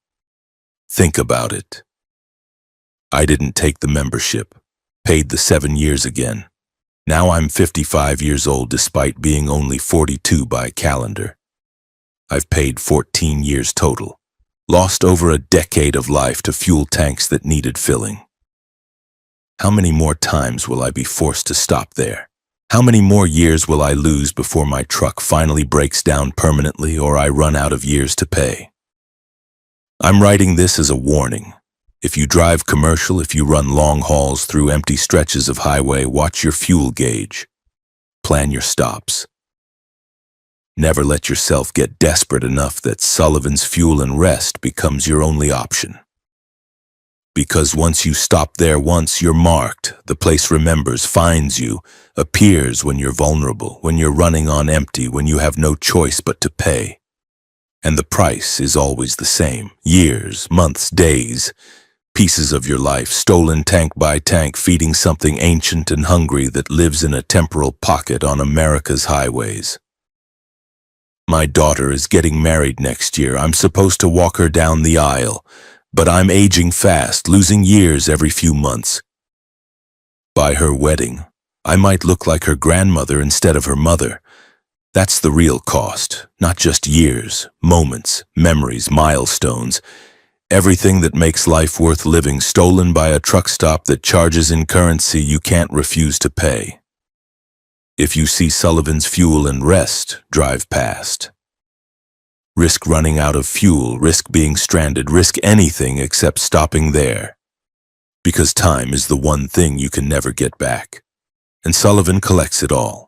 Think about it." I didn't take the membership, paid the 7 years again. Now I'm 55 years old despite being only 42 by calendar. I've paid 14 years total, lost over a decade of life to fuel tanks that needed filling. How many more times will I be forced to stop there? How many more years will I lose before my truck finally breaks down permanently or I run out of years to pay? I'm writing this as a warning. If you drive commercial, if you run long hauls through empty stretches of highway, watch your fuel gauge. plan your stops. Never let yourself get desperate enough that Sullivan's Fuel and Rest becomes your only option. Because once you stop there once, you're marked. The place remembers, finds you, appears when you're vulnerable, when you're running on empty, when you have no choice but to pay. And the price is always the same. Years, months, days, pieces of your life stolen tank by tank, feeding something ancient and hungry that lives in a temporal pocket on America's highways. My daughter is getting married next year. I'm supposed to walk her down the aisle, but I'm aging fast, losing years every few months. By her wedding, I might look like her grandmother instead of her mother. That's the real cost, not just years, moments, memories, milestones. Everything that makes life worth living stolen by a truck stop that charges in currency you can't refuse to pay. If you see Sullivan's Fuel and Rest, drive past. Risk running out of fuel, risk being stranded, risk anything except stopping there. Because time is the one thing you can never get back. And Sullivan collects it all.